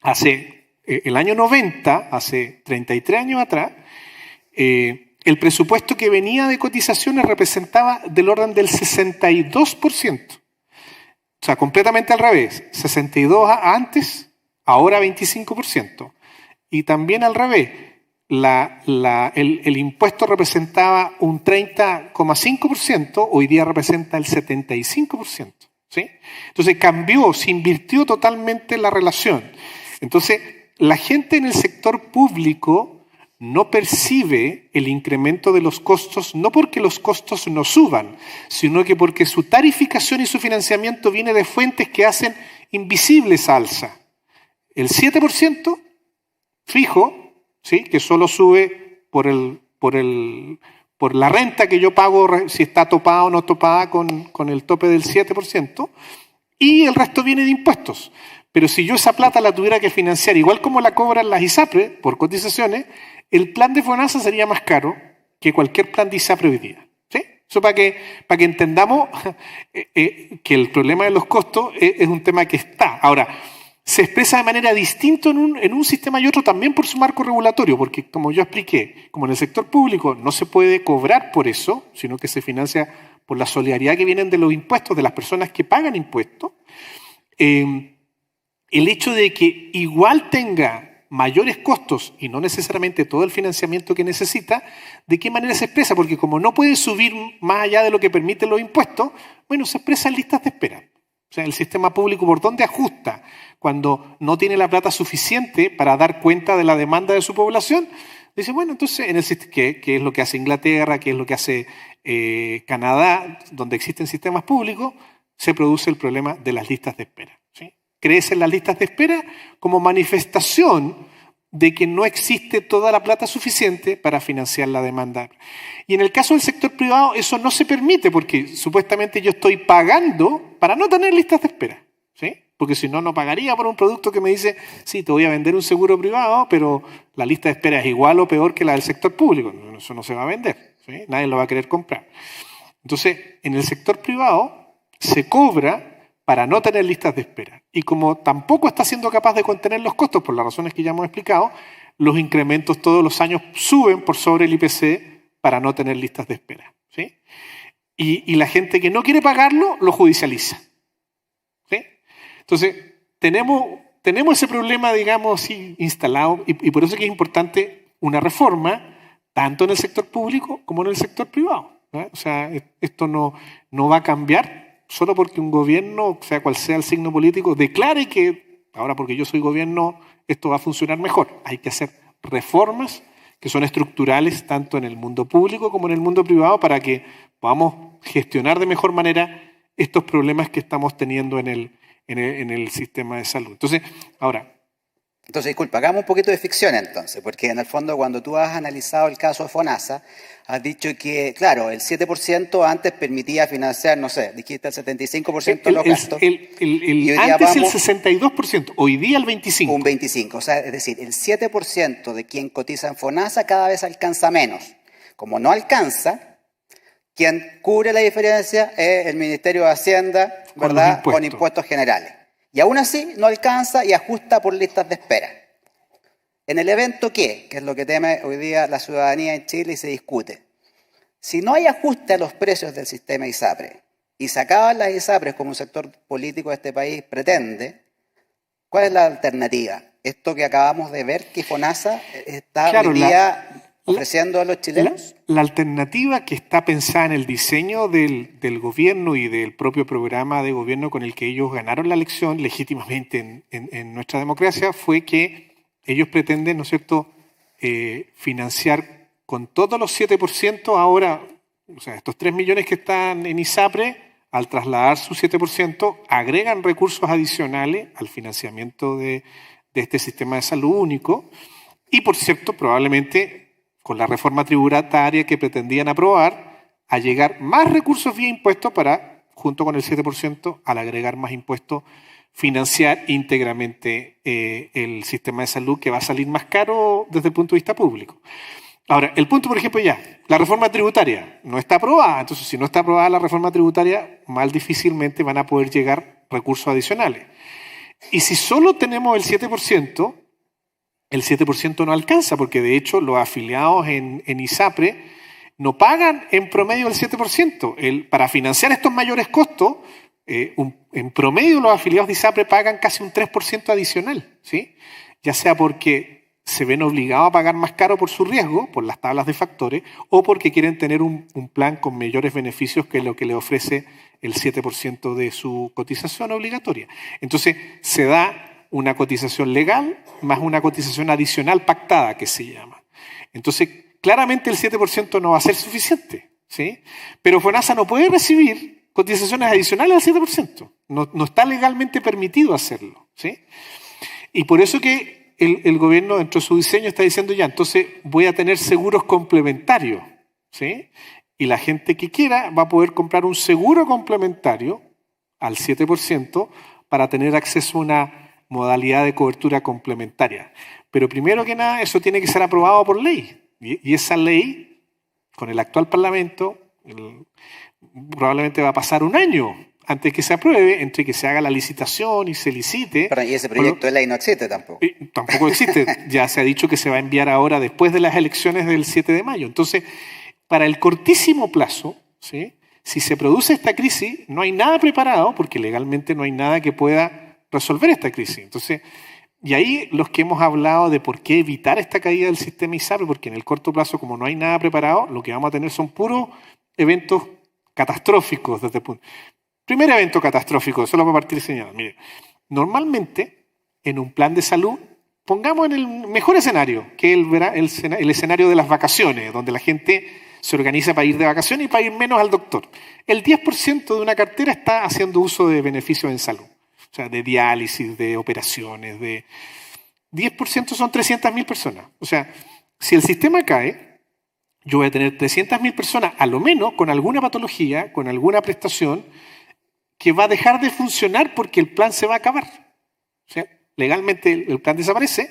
Hace el año 90, hace 33 años atrás, el presupuesto que venía de cotizaciones representaba del orden del 62%. O sea, completamente al revés. 62 antes, ahora 25%. Y también al revés. El impuesto representaba un 30,5%, hoy día representa el 75%. ¿Sí? Entonces cambió, se invirtió totalmente la relación. Entonces, la gente en el sector público no percibe el incremento de los costos, no porque los costos no suban, sino que porque su tarificación y su financiamiento viene de fuentes que hacen invisible esa alza. El 7% fijo, ¿sí?, que solo sube por la renta que yo pago, si está topada o no topada con el tope del 7%, y el resto viene de impuestos. Pero si yo esa plata la tuviera que financiar, igual como la cobran las ISAPRE por cotizaciones, el plan de FONASA sería más caro que cualquier plan de ISAPRE hoy día. ¿Sí? Eso para que entendamos que el problema de los costos es un tema que está. Ahora, se expresa de manera distinta en un sistema y otro también por su marco regulatorio, porque como yo expliqué, como en el sector público no se puede cobrar por eso, sino que se financia por la solidaridad que vienen de los impuestos, de las personas que pagan impuestos, el hecho de que igual tenga mayores costos y no necesariamente todo el financiamiento que necesita, ¿de qué manera se expresa? Porque como no puede subir más allá de lo que permiten los impuestos, bueno, se expresa en listas de espera. O sea, el sistema público, ¿por dónde ajusta? Cuando no tiene la plata suficiente para dar cuenta de la demanda de su población, dice, bueno, entonces, ¿qué es lo que hace Inglaterra, qué es lo que hace Canadá, donde existen sistemas públicos? Se produce el problema de las listas de espera. ¿Sí? Crecen las listas de espera como manifestación de que no existe toda la plata suficiente para financiar la demanda. Y en el caso del sector privado eso no se permite porque supuestamente yo estoy pagando para no tener listas de espera. ¿Sí? Porque si no, no pagaría por un producto que me dice, sí, te voy a vender un seguro privado, pero la lista de espera es igual o peor que la del sector público. Eso no se va a vender. ¿Sí? Nadie lo va a querer comprar. Entonces, en el sector privado se cobra para no tener listas de espera. Y como tampoco está siendo capaz de contener los costos, por las razones que ya hemos explicado, los incrementos todos los años suben por sobre el IPC para no tener listas de espera. ¿Sí? Y la gente que no quiere pagarlo, lo judicializa. ¿Sí? Entonces, tenemos ese problema, digamos, instalado, y por eso es que es importante una reforma, tanto en el sector público como en el sector privado. ¿Eh? O sea, esto no va a cambiar solo porque un gobierno, sea cual sea el signo político, declare que, ahora porque yo soy gobierno, esto va a funcionar mejor. Hay que hacer reformas que son estructurales tanto en el mundo público como en el mundo privado para que podamos gestionar de mejor manera estos problemas que estamos teniendo en el sistema de salud. Entonces, disculpa, hagamos un poquito de ficción entonces, porque en el fondo cuando tú has analizado el caso de FONASA, has dicho que, claro, el 7% antes permitía financiar, no sé, dijiste el 75% de los gastos. Antes el 62%, hoy día el 25%. Un 25%, o sea, es decir, el 7% de quien cotiza en FONASA cada vez alcanza menos. Como no alcanza, quien cubre la diferencia es el Ministerio de Hacienda, ¿verdad? Con impuestos generales. Y aún así no alcanza y ajusta por listas de espera. En el evento ¿qué? Que es lo que teme hoy día la ciudadanía en Chile y se discute. Si no hay ajuste a los precios del sistema ISAPRE y se acaban las ISAPRES como un sector político de este país pretende, ¿cuál es la alternativa? Esto que acabamos de ver que FONASA está hoy día ofreciendo a los chilenos. La alternativa que está pensada en el diseño del gobierno y del propio programa de gobierno con el que ellos ganaron la elección legítimamente en nuestra democracia fue que ellos pretenden, ¿no es cierto?, financiar con todos los 7% ahora, o sea, estos 3 millones que están en ISAPRE, al trasladar su 7%, agregan recursos adicionales al financiamiento de este sistema de salud único y, por cierto, probablemente con la reforma tributaria que pretendían aprobar, a llegar más recursos vía impuestos para, junto con el 7%, al agregar más impuestos, financiar íntegramente el sistema de salud que va a salir más caro desde el punto de vista público. Ahora, el punto, por ejemplo, la reforma tributaria no está aprobada, entonces si no está aprobada la reforma tributaria, mal difícilmente van a poder llegar recursos adicionales. Y si solo tenemos el 7% no alcanza, porque de hecho los afiliados en ISAPRE no pagan en promedio el 7%. Para financiar estos mayores costos, en promedio los afiliados de ISAPRE pagan casi un 3% adicional, ¿sí? Ya sea porque se ven obligados a pagar más caro por su riesgo, por las tablas de factores, o porque quieren tener un plan con mayores beneficios que lo que le ofrece el 7% de su cotización obligatoria. Entonces, se da una cotización legal más una cotización adicional pactada, que se llama. Entonces, claramente el 7% no va a ser suficiente, ¿sí? Pero FONASA no puede recibir cotizaciones adicionales al 7%. No está legalmente permitido hacerlo, ¿sí? Y por eso que el gobierno, dentro de su diseño, está diciendo ya, entonces voy a tener seguros complementarios, ¿sí? Y la gente que quiera va a poder comprar un seguro complementario al 7% para tener acceso a una modalidad de cobertura complementaria. Pero primero que nada, eso tiene que ser aprobado por ley. Y esa ley, con el actual Parlamento, probablemente va a pasar un año antes que se apruebe, entre que se haga la licitación y se licite. Pero, y ese proyecto de ley no existe tampoco. Tampoco existe. Ya se ha dicho que se va a enviar ahora después de las elecciones del 7 de mayo. Entonces, para el cortísimo plazo, ¿sí? Si se produce esta crisis, no hay nada preparado, porque legalmente no hay nada que pueda resolver esta crisis. Entonces, y ahí los que hemos hablado de por qué evitar esta caída del sistema ISAPRE, porque en el corto plazo, como no hay nada preparado, lo que vamos a tener son puros eventos catastróficos desde el punto. Primer evento catastrófico, solo para partir señalando. Mire, normalmente en un plan de salud, pongamos en el mejor escenario, que es el escenario de las vacaciones, donde la gente se organiza para ir de vacaciones y para ir menos al doctor. El 10% de una cartera está haciendo uso de beneficios en salud. O sea, de diálisis, de operaciones, de 10% son 300.000 personas. O sea, si el sistema cae, yo voy a tener 300.000 personas, a lo menos, con alguna patología, con alguna prestación, que va a dejar de funcionar porque el plan se va a acabar. O sea, legalmente el plan desaparece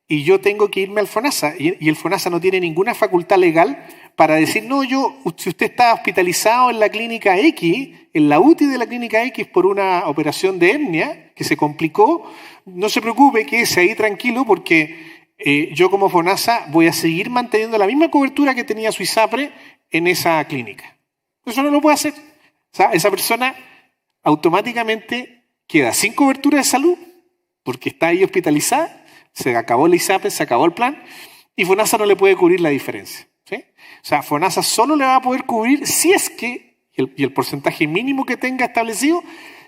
y yo tengo que irme al FONASA. Y el FONASA no tiene ninguna facultad legal para decir, no, si usted está hospitalizado en la clínica X, en la UTI de la clínica X por una operación de hernia que se complicó, no se preocupe, quédese ahí tranquilo porque yo como FONASA voy a seguir manteniendo la misma cobertura que tenía su ISAPRE en esa clínica. Eso no lo puede hacer. O sea, esa persona automáticamente queda sin cobertura de salud porque está ahí hospitalizada, se acabó la ISAPRE, se acabó el plan y FONASA no le puede cubrir la diferencia. ¿Sí? O sea, FONASA solo le va a poder cubrir si es que, y el porcentaje mínimo que tenga establecido,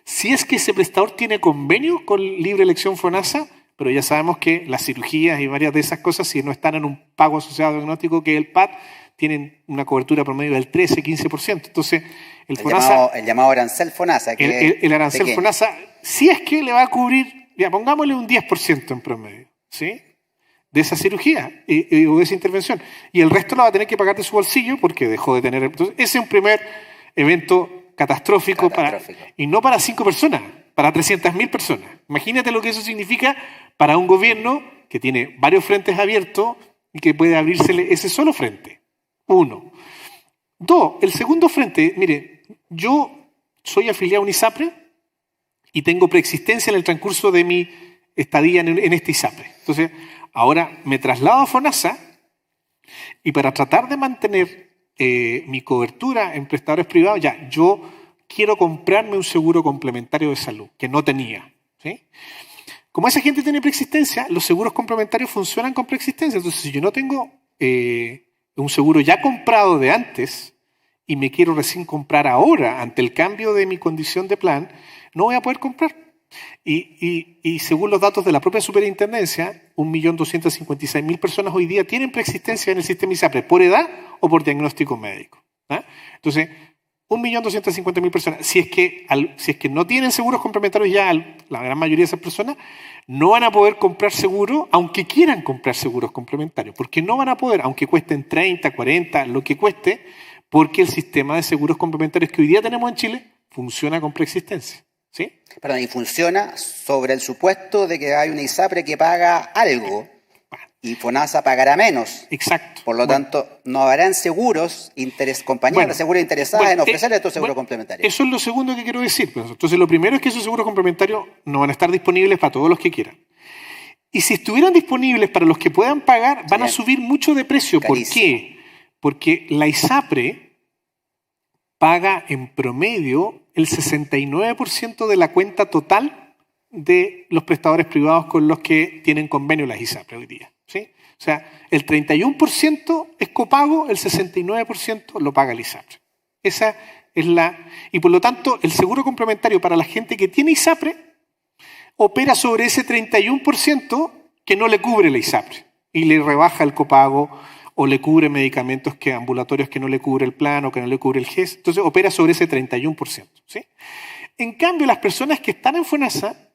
si es que ese prestador tiene convenio con libre elección FONASA, pero ya sabemos que las cirugías y varias de esas cosas, si no están en un pago asociado diagnóstico, que es el PAD, tienen una cobertura promedio del 13-15%. Entonces, el FONASA... El llamado arancel FONASA. El arancel pequeño. FONASA, si es que le va a cubrir, ya pongámosle un 10% en promedio, ¿sí? De esa cirugía o de esa intervención. Y el resto lo va a tener que pagar de su bolsillo porque dejó de tener... Entonces, ese es un primer evento catastrófico. Y no para 5 personas, para 300.000 personas. Imagínate lo que eso significa para un gobierno que tiene varios frentes abiertos y que puede abrírsele ese solo frente. 1. 2. El segundo frente, mire, yo soy afiliado a un ISAPRE y tengo preexistencia en el transcurso de mi estadía en este ISAPRE. Entonces, ahora me traslado a FONASA y para tratar de mantener mi cobertura en prestadores privados, ya, yo quiero comprarme un seguro complementario de salud, que no tenía. ¿Sí? Como esa gente tiene preexistencia, los seguros complementarios funcionan con preexistencia. Entonces, si yo no tengo un seguro ya comprado de antes y me quiero recién comprar ahora, ante el cambio de mi condición de plan, no voy a poder comprar. Y según los datos de la propia superintendencia, 1.256.000 personas hoy día tienen preexistencia en el sistema ISAPRE, por edad o por diagnóstico médico. ¿Ah? Entonces, 1.250.000 personas, si es que no tienen seguros complementarios ya, la gran mayoría de esas personas no van a poder comprar seguro, aunque quieran comprar seguros complementarios, porque no van a poder, aunque cuesten 30, 40, lo que cueste, porque el sistema de seguros complementarios que hoy día tenemos en Chile funciona con preexistencia. ¿Sí? Perdón, y funciona sobre el supuesto de que hay una ISAPRE que paga algo y FONASA pagará menos. Exacto. Por lo tanto, no habrán seguros, compañías de seguros interesadas en ofrecer estos seguros complementarios. Eso es lo segundo que quiero decir. Entonces, lo primero es que esos seguros complementarios no van a estar disponibles para todos los que quieran. Y si estuvieran disponibles para los que puedan pagar, van a subir mucho de precio. ¿Por qué? Porque la ISAPRE paga en promedio el 69% de la cuenta total de los prestadores privados con los que tienen convenio las ISAPRE hoy día. ¿Sí? O sea, el 31% es copago, el 69% lo paga el ISAPRE. Esa es y por lo tanto, el seguro complementario para la gente que tiene ISAPRE opera sobre ese 31% que no le cubre la ISAPRE. y le rebaja el copago o le cubre medicamentos ambulatorios que no le cubre el plan o que no le cubre el GES. Entonces opera sobre ese 31%. ¿Sí? En cambio, las personas que están en FONASA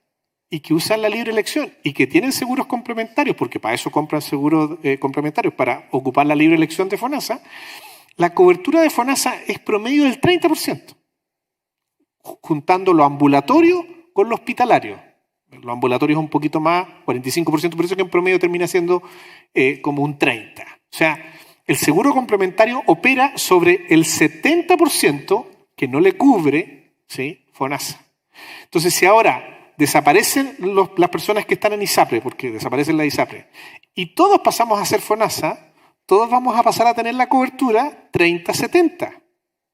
y que usan la libre elección y que tienen seguros complementarios, porque para eso compran seguros complementarios, para ocupar la libre elección de FONASA, la cobertura de FONASA es promedio del 30%, juntando lo ambulatorio con lo hospitalario. Lo ambulatorio es un poquito más, 45%, por eso que en promedio termina siendo como un 30%. O sea, el seguro complementario opera sobre el 70% que no le cubre, ¿sí?, FONASA. Entonces, si ahora desaparecen las personas que están en ISAPRE, porque desaparecen la ISAPRE, y todos pasamos a ser FONASA, todos vamos a pasar a tener la cobertura 30-70,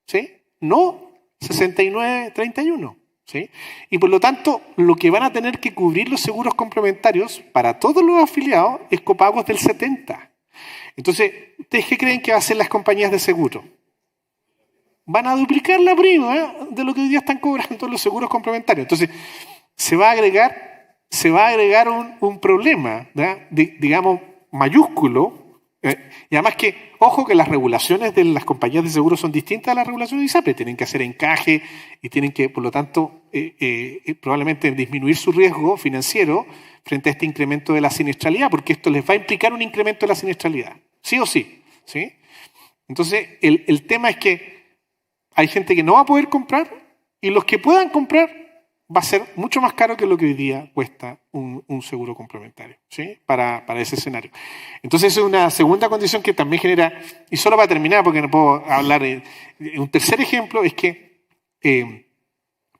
¿sí? No 69-31, ¿sí? Y por lo tanto, lo que van a tener que cubrir los seguros complementarios para todos los afiliados es copagos del 70%. Entonces, ¿ustedes qué creen que van a hacer las compañías de seguro? Van a duplicar la prima de lo que hoy día están cobrando los seguros complementarios. Entonces, se va a agregar un problema, digamos, mayúsculo. Y además que, ojo, que las regulaciones de las compañías de seguros son distintas a las regulaciones de ISAPRE. Tienen que hacer encaje y tienen que, por lo tanto, probablemente disminuir su riesgo financiero frente a este incremento de la siniestralidad, porque esto les va a implicar un incremento de la siniestralidad. Sí o sí, ¿sí? Entonces, el tema es que hay gente que no va a poder comprar y los que puedan comprar va a ser mucho más caro que lo que hoy día cuesta un seguro complementario, ¿sí?, para ese escenario. Entonces, es una segunda condición que también genera, y solo para terminar, porque no puedo hablar, un tercer ejemplo es que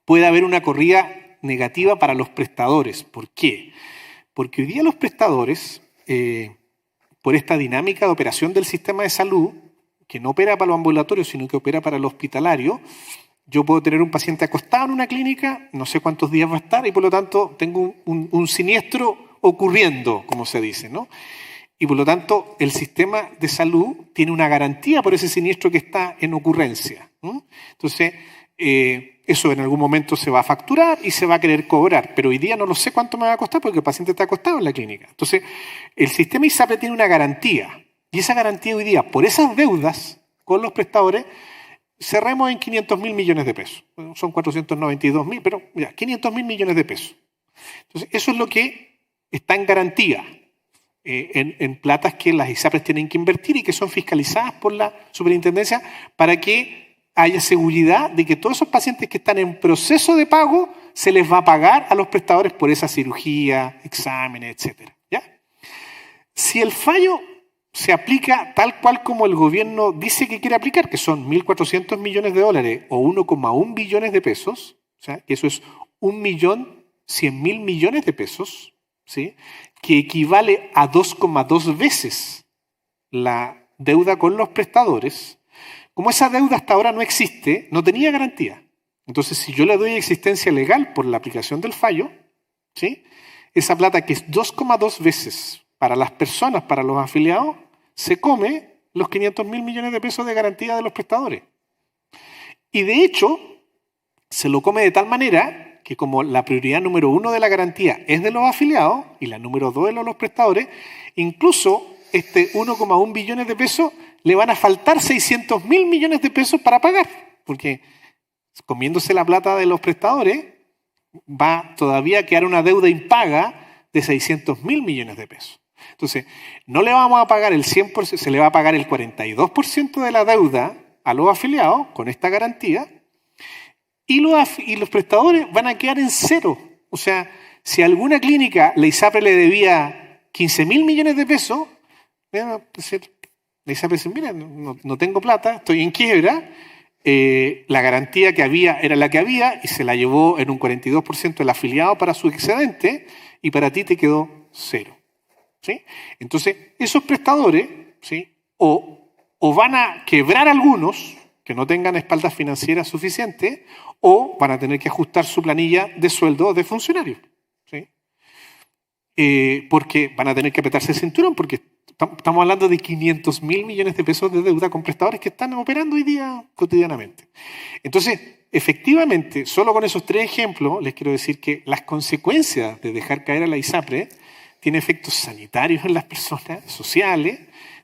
puede haber una corrida negativa para los prestadores. ¿Por qué? Porque hoy día los prestadores, por esta dinámica de operación del sistema de salud, que no opera para lo ambulatorio, sino que opera para lo hospitalario, yo puedo tener un paciente acostado en una clínica, no sé cuántos días va a estar, y por lo tanto tengo un siniestro ocurriendo, como se dice, ¿no? Y por lo tanto el sistema de salud tiene una garantía por ese siniestro que está en ocurrencia, ¿no? Entonces, eso en algún momento se va a facturar y se va a querer cobrar, pero hoy día no lo sé cuánto me va a costar porque el paciente está acostado en la clínica. Entonces, el sistema ISAPRE tiene una garantía, y esa garantía hoy día, por esas deudas con los prestadores, cerremos en 500.000 millones de pesos. Bueno, son 492.000, pero ya, 500.000 millones de pesos. Entonces, eso es lo que está en garantía en platas que las ISAPRES tienen que invertir y que son fiscalizadas por la superintendencia para que haya seguridad de que todos esos pacientes que están en proceso de pago se les va a pagar a los prestadores por esa cirugía, exámenes, etc. ¿Ya? Si el fallo se aplica tal cual como el gobierno dice que quiere aplicar, que son 1.400 millones de dólares o 1,1 billones de pesos, o sea, que eso es 1.100.000 millones de pesos, ¿sí?, que equivale a 2,2 veces la deuda con los prestadores. Como esa deuda hasta ahora no existe, no tenía garantía. Entonces, si yo le doy existencia legal por la aplicación del fallo, ¿sí?, esa plata que es 2,2 veces para las personas, para los afiliados, se come los 500.000 millones de pesos de garantía de los prestadores. Y de hecho, se lo come de tal manera que como la prioridad número 1 de la garantía es de los afiliados y la número 2 de los prestadores, incluso este 1,1 billones de pesos le van a faltar 600.000 millones de pesos para pagar, porque comiéndose la plata de los prestadores va todavía a quedar una deuda impaga de 600.000 millones de pesos. Entonces, no le vamos a pagar el 100%, se le va a pagar el 42% de la deuda a los afiliados con esta garantía y los prestadores van a quedar en cero. O sea, si a alguna clínica la ISAPRE le debía 15.000 millones de pesos, la ISAPRE dice, mira, no tengo plata, estoy en quiebra, la garantía que había era la que había y se la llevó en un 42% el afiliado para su excedente y para ti te quedó cero. ¿Sí? Entonces, esos prestadores, ¿sí?, o van a quebrar algunos que no tengan espaldas financieras suficientes o van a tener que ajustar su planilla de sueldo de funcionarios, ¿sí? Porque van a tener que apretarse el cinturón porque estamos hablando de 500.000 millones de pesos de deuda con prestadores que están operando hoy día cotidianamente. Entonces, efectivamente, solo con esos 3 ejemplos les quiero decir que las consecuencias de dejar caer a la ISAPRE tiene efectos sanitarios en las personas, sociales,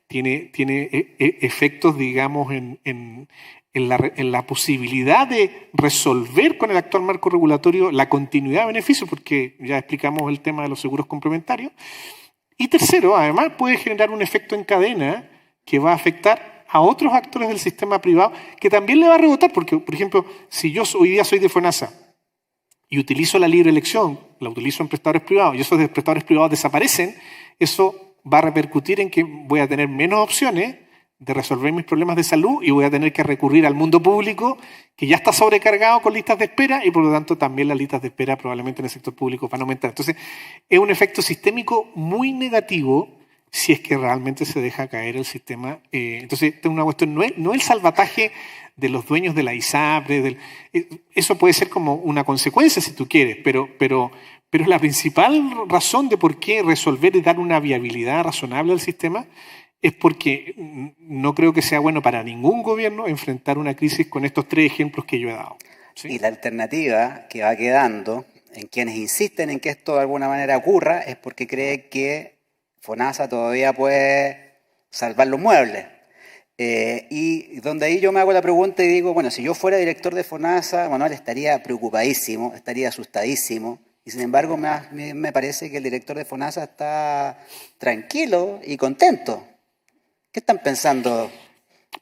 tiene efectos, digamos, en la posibilidad de resolver con el actual marco regulatorio la continuidad de beneficios, porque ya explicamos el tema de los seguros complementarios. Y tercero, además puede generar un efecto en cadena que va a afectar a otros actores del sistema privado, que también le va a rebotar, porque, por ejemplo, si yo hoy día soy de FONASA y utilizo la libre elección, la utilizo en prestadores privados, y esos prestadores privados desaparecen, eso va a repercutir en que voy a tener menos opciones de resolver mis problemas de salud y voy a tener que recurrir al mundo público, que ya está sobrecargado con listas de espera, y por lo tanto también las listas de espera probablemente en el sector público van a aumentar. Entonces, es un efecto sistémico muy negativo si es que realmente se deja caer el sistema. Entonces, esta es una cuestión, no el salvataje de los dueños de la ISAPRE, eso puede ser como una consecuencia si tú quieres, pero la principal razón de por qué resolver y dar una viabilidad razonable al sistema es porque no creo que sea bueno para ningún gobierno enfrentar una crisis con estos 3 ejemplos que yo he dado. ¿Sí? Y la alternativa que va quedando en quienes insisten en que esto de alguna manera ocurra es porque cree que FONASA todavía puede salvar los muebles. Y donde ahí yo me hago la pregunta y digo, bueno, si yo fuera director de FONASA, Manuel estaría preocupadísimo, estaría asustadísimo, y sin embargo me parece que el director de FONASA está tranquilo y contento. ¿Qué están pensando?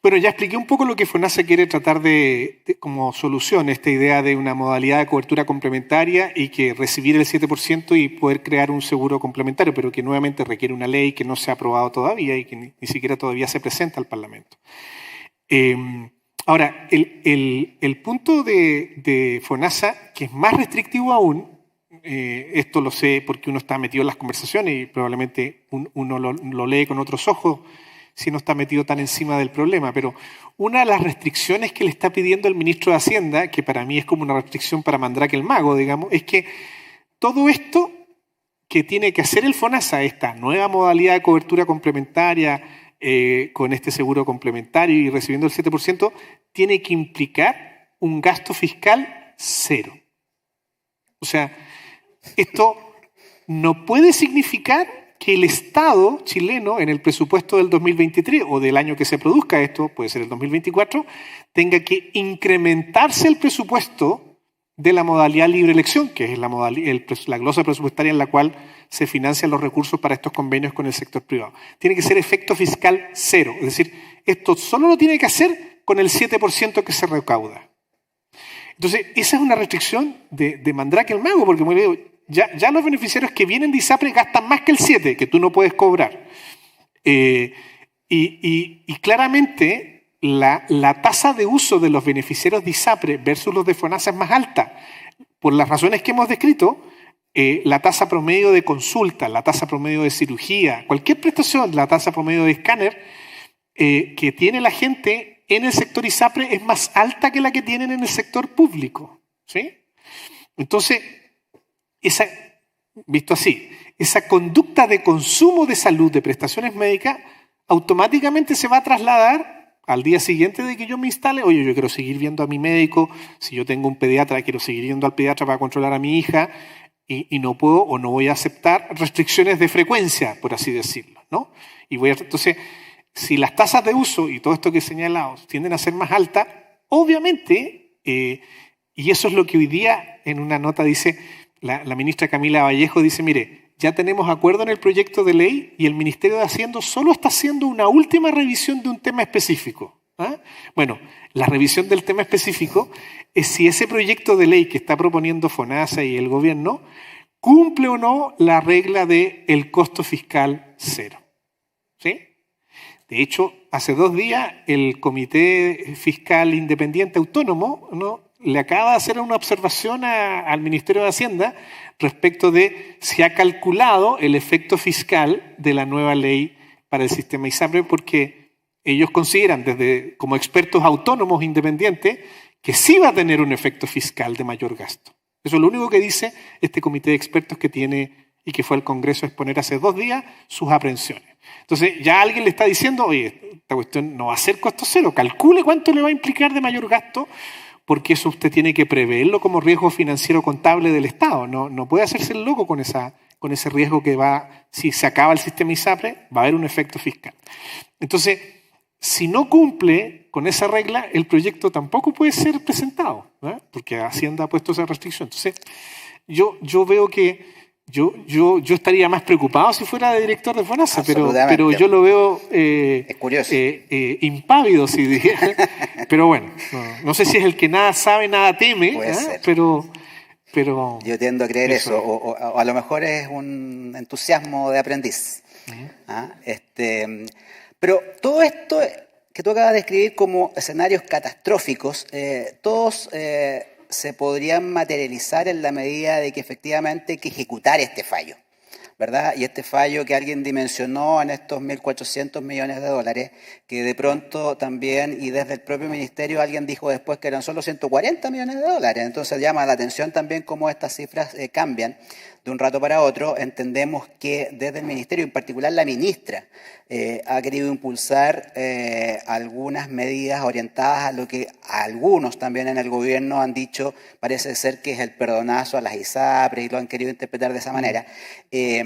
Bueno, ya expliqué un poco lo que FONASA quiere tratar de como solución, esta idea de una modalidad de cobertura complementaria y que recibir el 7% y poder crear un seguro complementario, pero que nuevamente requiere una ley que no se ha aprobado todavía y que ni siquiera todavía se presenta al Parlamento. Ahora, el punto de FONASA, que es más restrictivo aún, esto lo sé porque uno está metido en las conversaciones y probablemente uno lo lee con otros ojos, si no está metido tan encima del problema, pero una de las restricciones que le está pidiendo el ministro de Hacienda, que para mí es como una restricción para Mandrake el Mago, digamos, es que todo esto que tiene que hacer el FONASA, esta nueva modalidad de cobertura complementaria con este seguro complementario y recibiendo el 7%, tiene que implicar un gasto fiscal 0. O sea, esto no puede significar que el Estado chileno en el presupuesto del 2023 o del año que se produzca esto, puede ser el 2024, tenga que incrementarse el presupuesto de la modalidad libre elección, que es la glosa presupuestaria en la cual se financian los recursos para estos convenios con el sector privado. Tiene que ser efecto fiscal 0, es decir, esto solo lo tiene que hacer con el 7% que se recauda. Entonces, esa es una restricción de Mandrake el Mago, porque como digo, ya los beneficiarios que vienen de ISAPRE gastan más que el 7%, que tú no puedes cobrar. Y claramente la tasa de uso de los beneficiarios de ISAPRE versus los de FONASA es más alta. Por las razones que hemos descrito, la tasa promedio de consulta, la tasa promedio de cirugía, cualquier prestación, la tasa promedio de escáner que tiene la gente en el sector ISAPRE es más alta que la que tienen en el sector público. ¿Sí? Entonces, visto así, esa conducta de consumo de salud de prestaciones médicas automáticamente se va a trasladar al día siguiente de que yo me instale. Oye, yo quiero seguir viendo a mi médico, si yo tengo un pediatra, quiero seguir yendo al pediatra para controlar a mi hija y no puedo o no voy a aceptar restricciones de frecuencia, por así decirlo, ¿no? Entonces, si las tasas de uso y todo esto que he señalado tienden a ser más altas, obviamente, y eso es lo que hoy día en una nota dice la ministra Camila Vallejo, dice, mire, ya tenemos acuerdo en el proyecto de ley y el Ministerio de Hacienda solo está haciendo una última revisión de un tema específico. ¿Ah? Bueno, la revisión del tema específico es si ese proyecto de ley que está proponiendo FONASA y el gobierno cumple o no la regla del costo fiscal 0. ¿Sí? De hecho, hace 2 días el Comité Fiscal Independiente Autónomo, ¿no?, le acaba de hacer una observación al Ministerio de Hacienda respecto de si ha calculado el efecto fiscal de la nueva ley para el sistema ISAPRE, porque ellos consideran, como expertos autónomos independientes, que sí va a tener un efecto fiscal de mayor gasto. Eso es lo único que dice este comité de expertos que tiene y que fue al Congreso a exponer hace 2 días sus aprehensiones. Entonces, ya alguien le está diciendo, oye, esta cuestión no va a ser costo 0, calcule cuánto le va a implicar de mayor gasto, porque eso usted tiene que preverlo como riesgo financiero contable del Estado. No puede hacerse el loco con esa con ese riesgo que si se acaba el sistema ISAPRE, va a haber un efecto fiscal. Entonces, si no cumple con esa regla, el proyecto tampoco puede ser presentado, ¿eh? Porque Hacienda ha puesto esa restricción. Entonces, yo veo que yo estaría más preocupado si fuera director de FONASA, pero yo lo veo es curioso. impávido, si dijera. Pero bueno, no sé si es el que nada sabe, nada teme, Puede ser. pero yo tiendo a creer eso. O a lo mejor es un entusiasmo de aprendiz. Pero todo esto que tú acabas de describir como escenarios catastróficos, todos se podrían materializar en la medida de que efectivamente hay que ejecutar este fallo, ¿verdad? Y este fallo que alguien dimensionó en estos 1.400 millones de dólares, que de pronto también, y desde el propio ministerio, alguien dijo después que eran solo 140 millones de dólares. Entonces llama la atención también cómo estas cifras cambian de un rato para otro. Entendemos que desde el ministerio, en particular la ministra, ha querido impulsar algunas medidas orientadas a lo que algunos también en el gobierno han dicho, parece ser que es el perdonazo a las ISAPRES, y lo han querido interpretar de esa manera.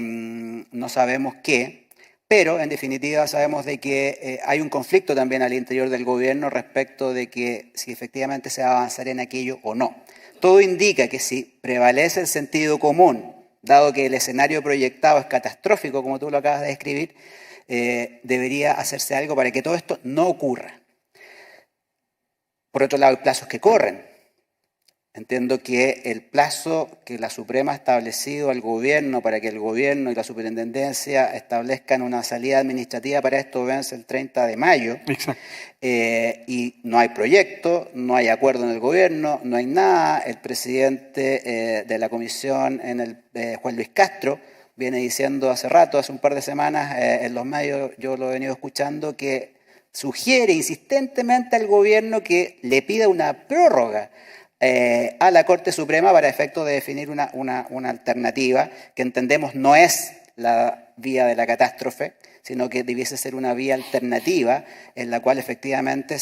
No sabemos qué, pero en definitiva sabemos de que hay un conflicto también al interior del gobierno respecto de que si efectivamente se va a avanzar en aquello o no. Todo indica que si prevalece el sentido común, dado que el escenario proyectado es catastrófico, como tú lo acabas de describir, debería hacerse algo para que todo esto no ocurra. Por otro lado, hay plazos que corren. Entiendo que el plazo que la Suprema ha establecido al gobierno para que el gobierno y la superintendencia establezcan una salida administrativa para esto vence el 30 de mayo. Exacto. Y no hay proyecto, no hay acuerdo en el gobierno, no hay nada. El presidente de la comisión, Juan Luis Castro, viene diciendo hace rato, hace un par de semanas, en los medios, yo lo he venido escuchando, que sugiere insistentemente al gobierno que le pida una prórroga a la Corte Suprema para efecto de definir una alternativa que entendemos no es la vía de la catástrofe, sino que debiese ser una vía alternativa en la cual efectivamente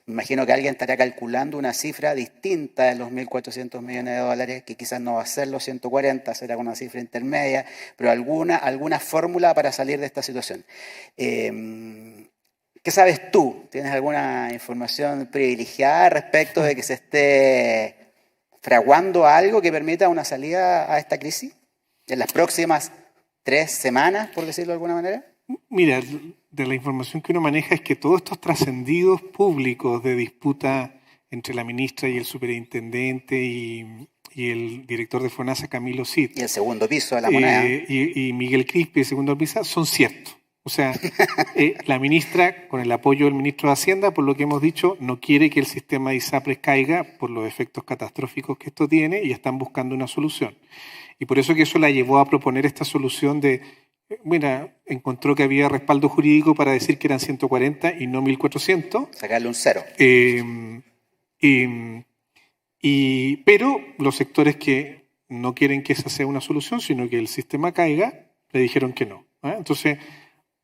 imagino que alguien estará calculando una cifra distinta de los 1.400 millones de dólares, que quizás no va a ser los 140, será una cifra intermedia, pero alguna fórmula para salir de esta situación. ¿Qué sabes tú? ¿Tienes alguna información privilegiada respecto de que se esté fraguando algo que permita una salida a esta crisis en las próximas 3 semanas, por decirlo de alguna manera? Mira, de la información que uno maneja es que todos estos trascendidos públicos de disputa entre la ministra y el superintendente y el director de FONASA, Camilo Cid. Y el segundo piso de la moneda. Y Miguel Crispi, el segundo piso, son ciertos. O sea, la ministra, con el apoyo del ministro de Hacienda, por lo que hemos dicho, no quiere que el sistema de ISAPRES caiga por los efectos catastróficos que esto tiene y están buscando una solución. Y por eso que eso la llevó a proponer esta solución de, mira, encontró que había respaldo jurídico para decir que eran 140 y no 1.400. Sacarle un cero. Pero los sectores que no quieren que esa sea una solución, sino que el sistema caiga, le dijeron que no. Entonces,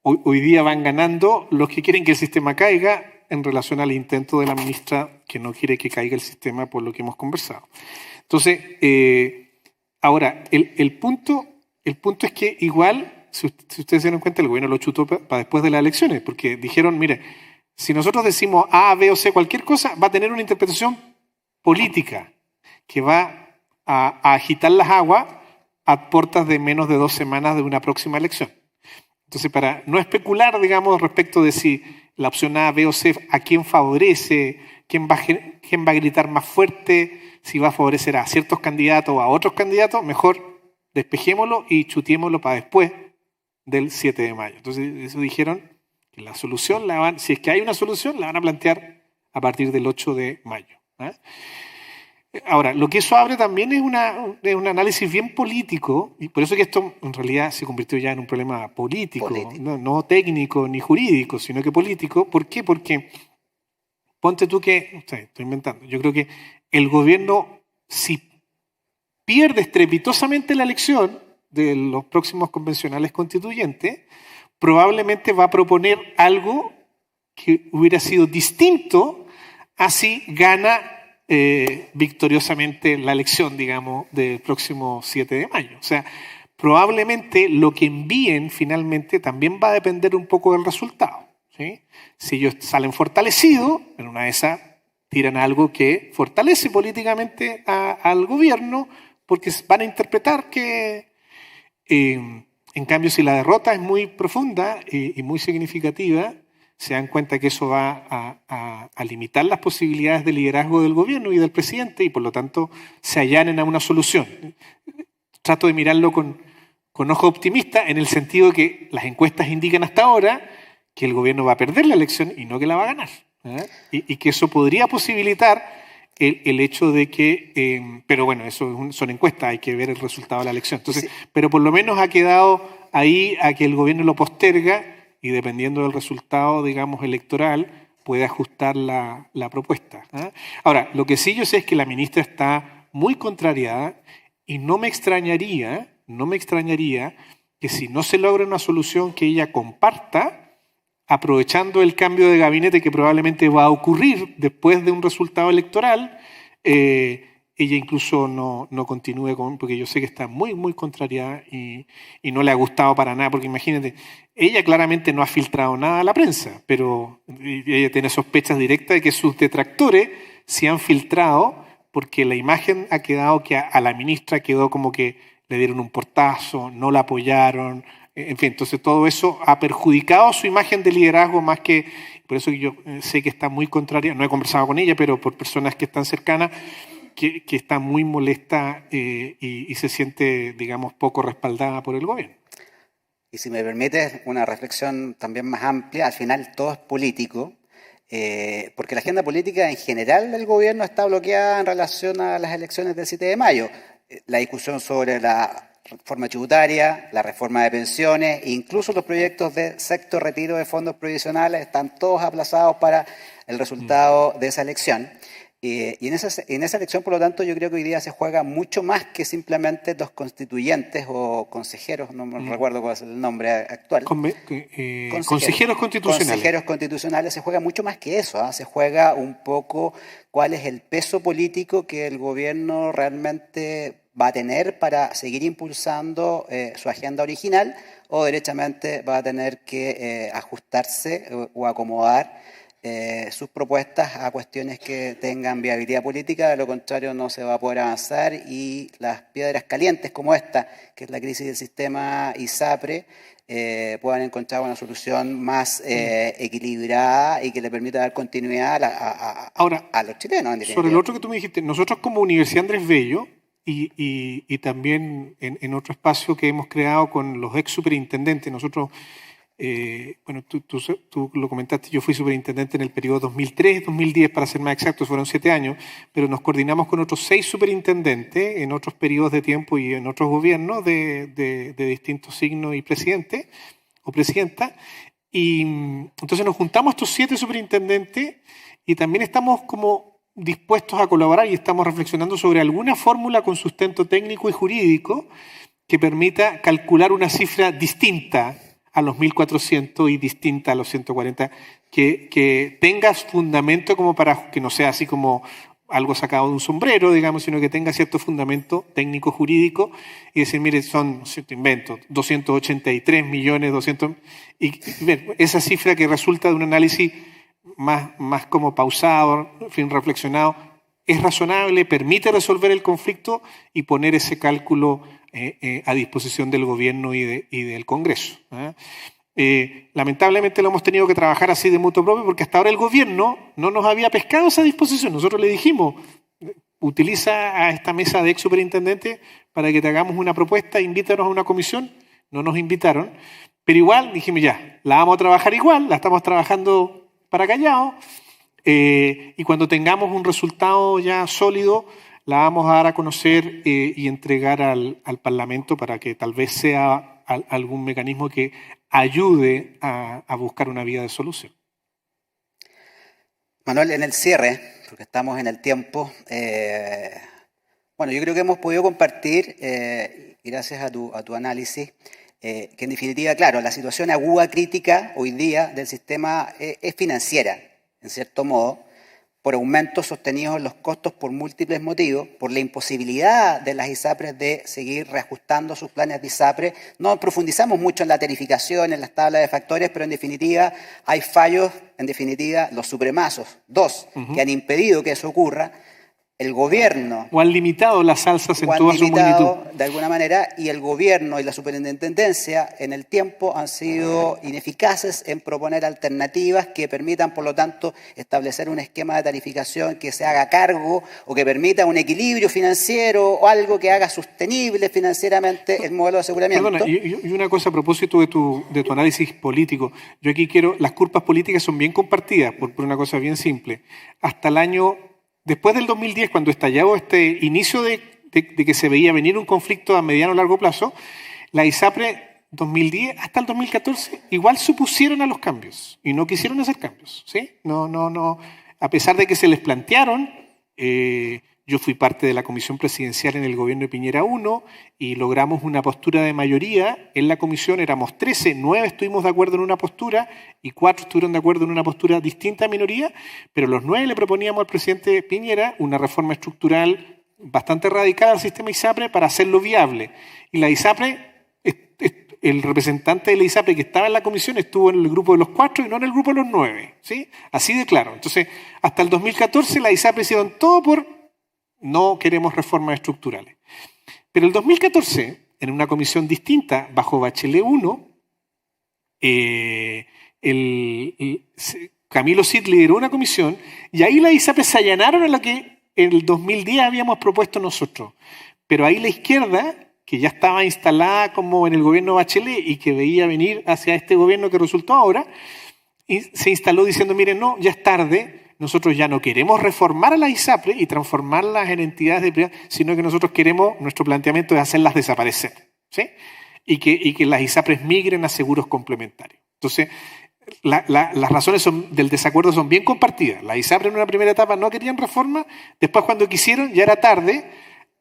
hoy día van ganando los que quieren que el sistema caiga en relación al intento de la ministra que no quiere que caiga el sistema por lo que hemos conversado. Entonces, ahora, el punto es que igual, si ustedes se dan cuenta, el gobierno lo chutó para después de las elecciones, porque dijeron, mire, si nosotros decimos A, B o C, cualquier cosa, va a tener una interpretación política que va a agitar las aguas a puertas de menos de 2 semanas de una próxima elección. Entonces, para no especular, digamos, respecto de si la opción A, B o C, a quién favorece, quién va a gritar más fuerte, si va a favorecer a ciertos candidatos o a otros candidatos, mejor despejémoslo y chutiémoslo para después del 7 de mayo. Entonces, eso dijeron que la solución, si es que hay una solución, la van a plantear a partir del 8 de mayo. Ahora, lo que eso abre también es un análisis bien político, y por eso que esto en realidad se convirtió ya en un problema político. No técnico ni jurídico, sino que político. ¿Por qué? Porque ponte tú que, estoy inventando, yo creo que el gobierno, si pierde estrepitosamente la elección de los próximos convencionales constituyentes, probablemente va a proponer algo que hubiera sido distinto a si gana victoriosamente la elección, digamos, del próximo 7 de mayo. O sea, probablemente lo que envíen finalmente también va a depender un poco del resultado, ¿sí? Si ellos salen fortalecidos, en una de esas tiran algo que fortalece políticamente al gobierno, porque van a interpretar que, en cambio, si la derrota es muy profunda y muy significativa, se dan cuenta que eso va a limitar las posibilidades de liderazgo del gobierno y del presidente y por lo tanto se allanen a una solución. Trato de mirarlo con ojo optimista en el sentido de que las encuestas indican hasta ahora que el gobierno va a perder la elección y no que la va a ganar, ¿eh? Y que eso podría posibilitar el hecho de que, pero bueno, eso son encuestas, hay que ver el resultado de la elección. Entonces, sí. Pero por lo menos ha quedado ahí a que el gobierno lo posterga y dependiendo del resultado, digamos, electoral, puede ajustar la propuesta, ¿eh? Ahora, lo que sí yo sé es que la ministra está muy contrariada y no me extrañaría que si no se logra una solución que ella comparta, aprovechando el cambio de gabinete que probablemente va a ocurrir después de un resultado electoral, ella incluso no continúe porque yo sé que está muy, muy contrariada y no le ha gustado para nada, porque imagínate, ella claramente no ha filtrado nada a la prensa, pero ella tiene sospechas directas de que sus detractores se han filtrado porque la imagen ha quedado que a la ministra quedó como que le dieron un portazo, no la apoyaron. En fin, entonces todo eso ha perjudicado su imagen de liderazgo más que... Por eso yo sé que está muy contraria, no he conversado con ella, pero por personas que están cercanas, que está muy molesta y se siente, digamos, poco respaldada por el gobierno. Y si me permites una reflexión también más amplia, al final todo es político, porque la agenda política en general del gobierno está bloqueada en relación a las elecciones del 7 de mayo. La discusión sobre la reforma tributaria, la reforma de pensiones, e incluso los proyectos de sexto retiro de fondos provisionales están todos aplazados para el resultado de esa elección. Y en esa elección, por lo tanto, yo creo que hoy día se juega mucho más que simplemente los constituyentes o consejeros, no me recuerdo cuál es el nombre actual. Consejeros constitucionales. Consejeros constitucionales, se juega mucho más que eso, ¿eh? Se juega un poco cuál es el peso político que el gobierno realmente va a tener para seguir impulsando su agenda original o derechamente va a tener que ajustarse o acomodar sus propuestas a cuestiones que tengan viabilidad política, de lo contrario no se va a poder avanzar y las piedras calientes como esta, que es la crisis del sistema ISAPRE, puedan encontrar una solución más equilibrada y que le permita dar continuidad a los chilenos. Sobre lo otro que tú me dijiste, nosotros como Universidad Andrés Bello y también en otro espacio que hemos creado con los ex superintendentes, nosotros... bueno, tú lo comentaste, yo fui superintendente en el periodo 2003-2010, para ser más exactos, fueron 7 años, pero nos coordinamos con otros 6 superintendentes en otros periodos de tiempo y en otros gobiernos de distintos signos y presidente o presidenta, y entonces nos juntamos estos 7 superintendentes y también estamos como dispuestos a colaborar y estamos reflexionando sobre alguna fórmula con sustento técnico y jurídico que permita calcular una cifra distinta a los 1.400 y distinta a los 140, que tenga fundamento como para que no sea así como algo sacado de un sombrero, digamos, sino que tenga cierto fundamento técnico-jurídico y decir, mire, son, cierto invento, 283 millones, 200... Y ver, esa cifra que resulta de un análisis más como pausado, en fin, reflexionado, es razonable, permite resolver el conflicto y poner ese cálculo a disposición del gobierno y del Congreso. Lamentablemente lo hemos tenido que trabajar así de mutuo propio porque hasta ahora el gobierno no nos había pescado esa disposición. Nosotros le dijimos, utiliza a esta mesa de ex superintendentes para que te hagamos una propuesta, invítanos a una comisión. No nos invitaron, pero igual dijimos ya, la vamos a trabajar igual, la estamos trabajando para callado y cuando tengamos un resultado ya sólido la vamos a dar a conocer y entregar al Parlamento para que tal vez sea algún mecanismo que ayude a buscar una vía de solución. Manuel, en el cierre, porque estamos en el tiempo, bueno, yo creo que hemos podido compartir, y gracias a tu análisis, que en definitiva, claro, la situación aguda crítica hoy día del sistema es financiera, en cierto modo, por aumentos sostenidos en los costos por múltiples motivos, por la imposibilidad de las ISAPRES de seguir reajustando sus planes de ISAPRE. No profundizamos mucho en la tarificación, en las tablas de factores, pero en definitiva hay fallos, en definitiva los supremazos, dos, que han impedido que eso ocurra. El gobierno... O han limitado las alzas en toda su magnitud. De alguna manera, y el gobierno y la superintendencia en el tiempo han sido ineficaces en proponer alternativas que permitan, por lo tanto, establecer un esquema de tarificación que se haga cargo o que permita un equilibrio financiero o algo que haga sostenible financieramente el modelo de aseguramiento. Perdona, y una cosa a propósito de tu análisis político. Yo aquí las culpas políticas son bien compartidas por una cosa bien simple. Hasta el año... Después del 2010, cuando estalló este inicio de que se veía venir un conflicto a mediano o largo plazo, la ISAPRE 2010 hasta el 2014 igual supusieron a los cambios y no quisieron hacer cambios, ¿sí? No. A pesar de que se les plantearon, yo fui parte de la comisión presidencial en el gobierno de Piñera I y logramos una postura de mayoría. En la comisión éramos 13, 9 estuvimos de acuerdo en una postura y 4 estuvieron de acuerdo en una postura distinta a minoría, pero los 9 le proponíamos al presidente Piñera una reforma estructural bastante radical al sistema ISAPRE para hacerlo viable. Y la ISAPRE, el representante de la ISAPRE que estaba en la comisión estuvo en el grupo de los 4 y no en el grupo de los 9, ¿sí? Así de claro. Entonces, hasta el 2014 la ISAPRE hicieron todo por no queremos reformas estructurales. Pero el 2014, en una comisión distinta, bajo Bachelet I, Camilo Cid lideró una comisión y ahí la ISAPRE se allanaron a lo que en el 2010 habíamos propuesto nosotros. Pero ahí la izquierda, que ya estaba instalada como en el gobierno Bachelet y que veía venir hacia este gobierno que resultó ahora, y se instaló diciendo, miren, no, ya es tarde, nosotros ya no queremos reformar a la ISAPRE y transformarlas en entidades de privado, sino que nosotros queremos, nuestro planteamiento es hacerlas desaparecer, ¿sí? Y que las ISAPRES migren a seguros complementarios. Entonces, las razones del desacuerdo son bien compartidas. La ISAPRE en una primera etapa no querían reforma, después cuando quisieron ya era tarde.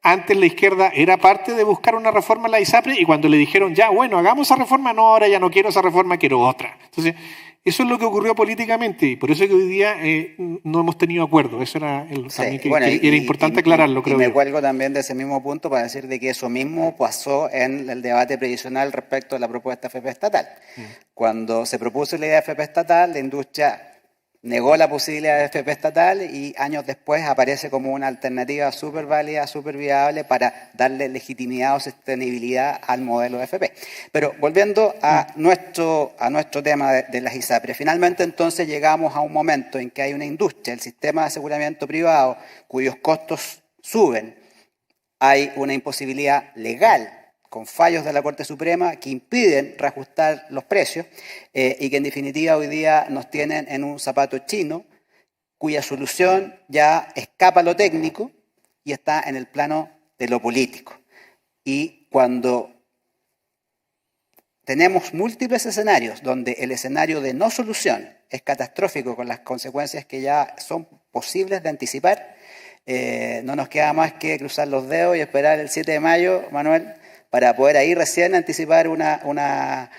Antes la izquierda era parte de buscar una reforma en la ISAPRE y cuando le dijeron, ya, bueno, hagamos esa reforma, no, ahora ya no quiero esa reforma, quiero otra. Entonces, eso es lo que ocurrió políticamente y por eso es que hoy día no hemos tenido acuerdo. Eso era también que era importante aclararlo, creo yo. Y me cuelgo también de ese mismo punto para decir de que eso mismo pasó en el debate previsional respecto a la propuesta FP estatal. Cuando se propuso la idea de FP estatal, la industria negó la posibilidad de FP estatal y años después aparece como una alternativa súper válida, súper viable para darle legitimidad o sostenibilidad al modelo de FP. Pero volviendo a nuestro tema de las ISAPRE, finalmente entonces llegamos a un momento en que hay una industria, el sistema de aseguramiento privado, cuyos costos suben. Hay una imposibilidad legal con fallos de la Corte Suprema que impiden reajustar los precios y que en definitiva hoy día nos tienen en un zapato chino cuya solución ya escapa lo técnico y está en el plano de lo político. Y cuando tenemos múltiples escenarios donde el escenario de no solución es catastrófico con las consecuencias que ya son posibles de anticipar, no nos queda más que cruzar los dedos y esperar el 7 de mayo, Manuel, para poder ahí recién anticipar una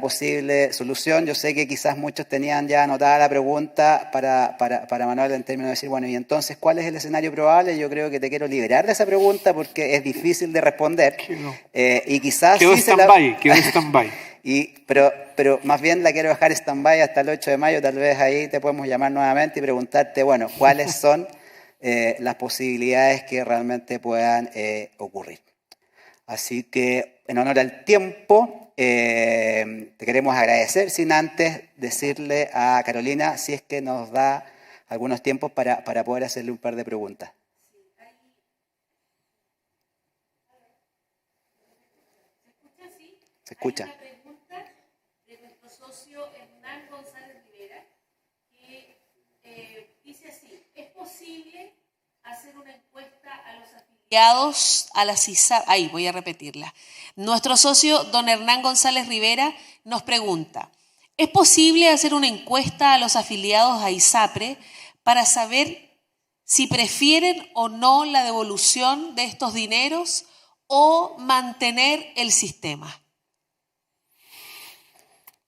posible solución. Yo sé que quizás muchos tenían ya anotada la pregunta para Manuel en términos de decir, bueno, y entonces, ¿cuál es el escenario probable? Yo creo que te quiero liberar de esa pregunta porque es difícil de responder. No. Y quizás... Quedó stand-by. Pero más bien la quiero dejar stand-by hasta el 8 de mayo, tal vez ahí te podemos llamar nuevamente y preguntarte, bueno, ¿cuáles son las posibilidades que realmente puedan ocurrir? Así que, en honor al tiempo, te queremos agradecer, sin antes decirle a Carolina si es que nos da algunos tiempos para poder hacerle un par de preguntas. ¿Se escucha? Hay una pregunta de nuestro socio Hernán González Rivera que dice así, ¿es posible hacer una encuesta a los afiliados a las ISAPRE? Ahí voy a repetirla. Nuestro socio don Hernán González Rivera nos pregunta, ¿es posible hacer una encuesta a los afiliados a ISAPRE para saber si prefieren o no la devolución de estos dineros o mantener el sistema?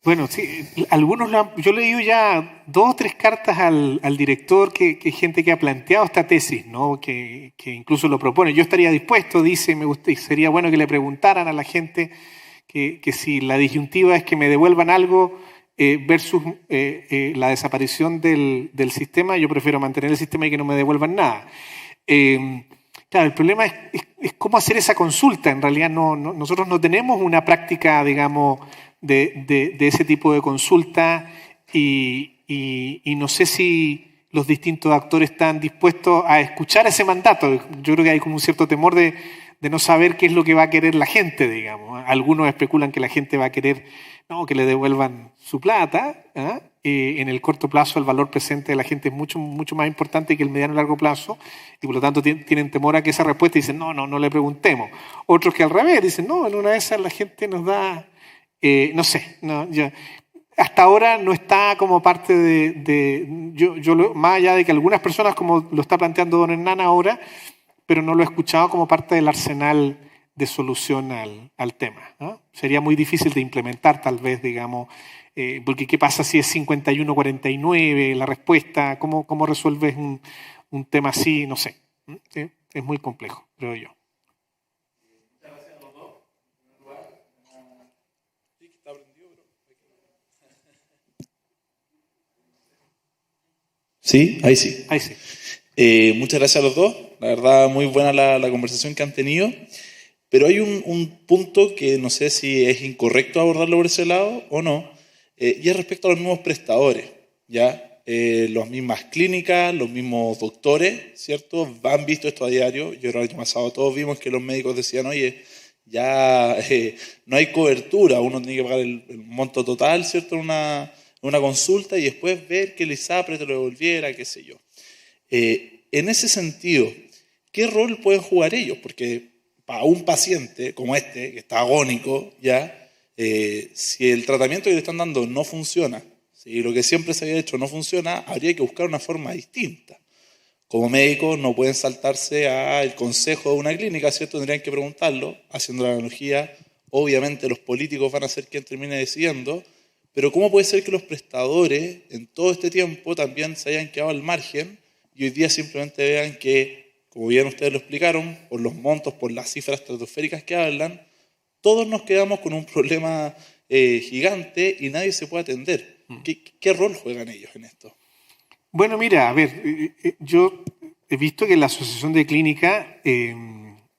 Bueno, sí, algunos yo he leído ya 2 o 3 cartas al director que gente que ha planteado esta tesis, ¿no? Que incluso lo propone. Yo estaría dispuesto, dice, sería bueno que le preguntaran a la gente que si la disyuntiva es que me devuelvan algo versus la desaparición del sistema, yo prefiero mantener el sistema y que no me devuelvan nada. Claro, el problema es cómo hacer esa consulta. En realidad nosotros no tenemos una práctica, digamos, de ese tipo de consulta y no sé si los distintos actores están dispuestos a escuchar ese mandato. Yo creo que hay como un cierto temor de no saber qué es lo que va a querer la gente, digamos. Algunos especulan que la gente va a querer que le devuelvan su plata. En el corto plazo el valor presente de la gente es mucho, mucho más importante que el mediano y largo plazo y por lo tanto tienen temor a que esa respuesta dicen no le preguntemos. Otros que al revés dicen no, en una de esas la gente nos da... no sé, hasta ahora no está como parte más allá de que algunas personas, como lo está planteando don Hernán ahora, pero no lo he escuchado como parte del arsenal de solución al tema, ¿no? Sería muy difícil de implementar, tal vez, digamos, porque ¿qué pasa si es 51-49 la respuesta? ¿Cómo resuelves un tema así? No sé. Es muy complejo, creo yo. Sí, ahí sí. Ahí sí. Muchas gracias a los dos. La verdad, muy buena la conversación que han tenido. Pero hay un punto que no sé si es incorrecto abordarlo por ese lado o no, y es respecto a los nuevos prestadores, ¿ya? Las mismas clínicas, los mismos doctores, ¿cierto? Han visto esto a diario. Yo el año pasado todos vimos que los médicos decían, oye, ya no hay cobertura, uno tiene que pagar el monto total, ¿cierto? Una consulta y después ver que el ISAPRE te lo devolviera, qué sé yo. En ese sentido, ¿qué rol pueden jugar ellos? Porque para un paciente como este, que está agónico, ya, si el tratamiento que le están dando no funciona, si lo que siempre se había hecho no funciona, habría que buscar una forma distinta. Como médicos no pueden saltarse al consejo de una clínica, ¿cierto? Tendrían que preguntarlo, haciendo la analogía. Obviamente los políticos van a ser quien termine decidiendo, pero ¿cómo puede ser que los prestadores en todo este tiempo también se hayan quedado al margen y hoy día simplemente vean que, como bien ustedes lo explicaron, por los montos, por las cifras estratosféricas que hablan, todos nos quedamos con un problema gigante y nadie se puede atender? ¿Qué rol juegan ellos en esto? Bueno, mira, a ver, yo he visto que la Asociación de Clínica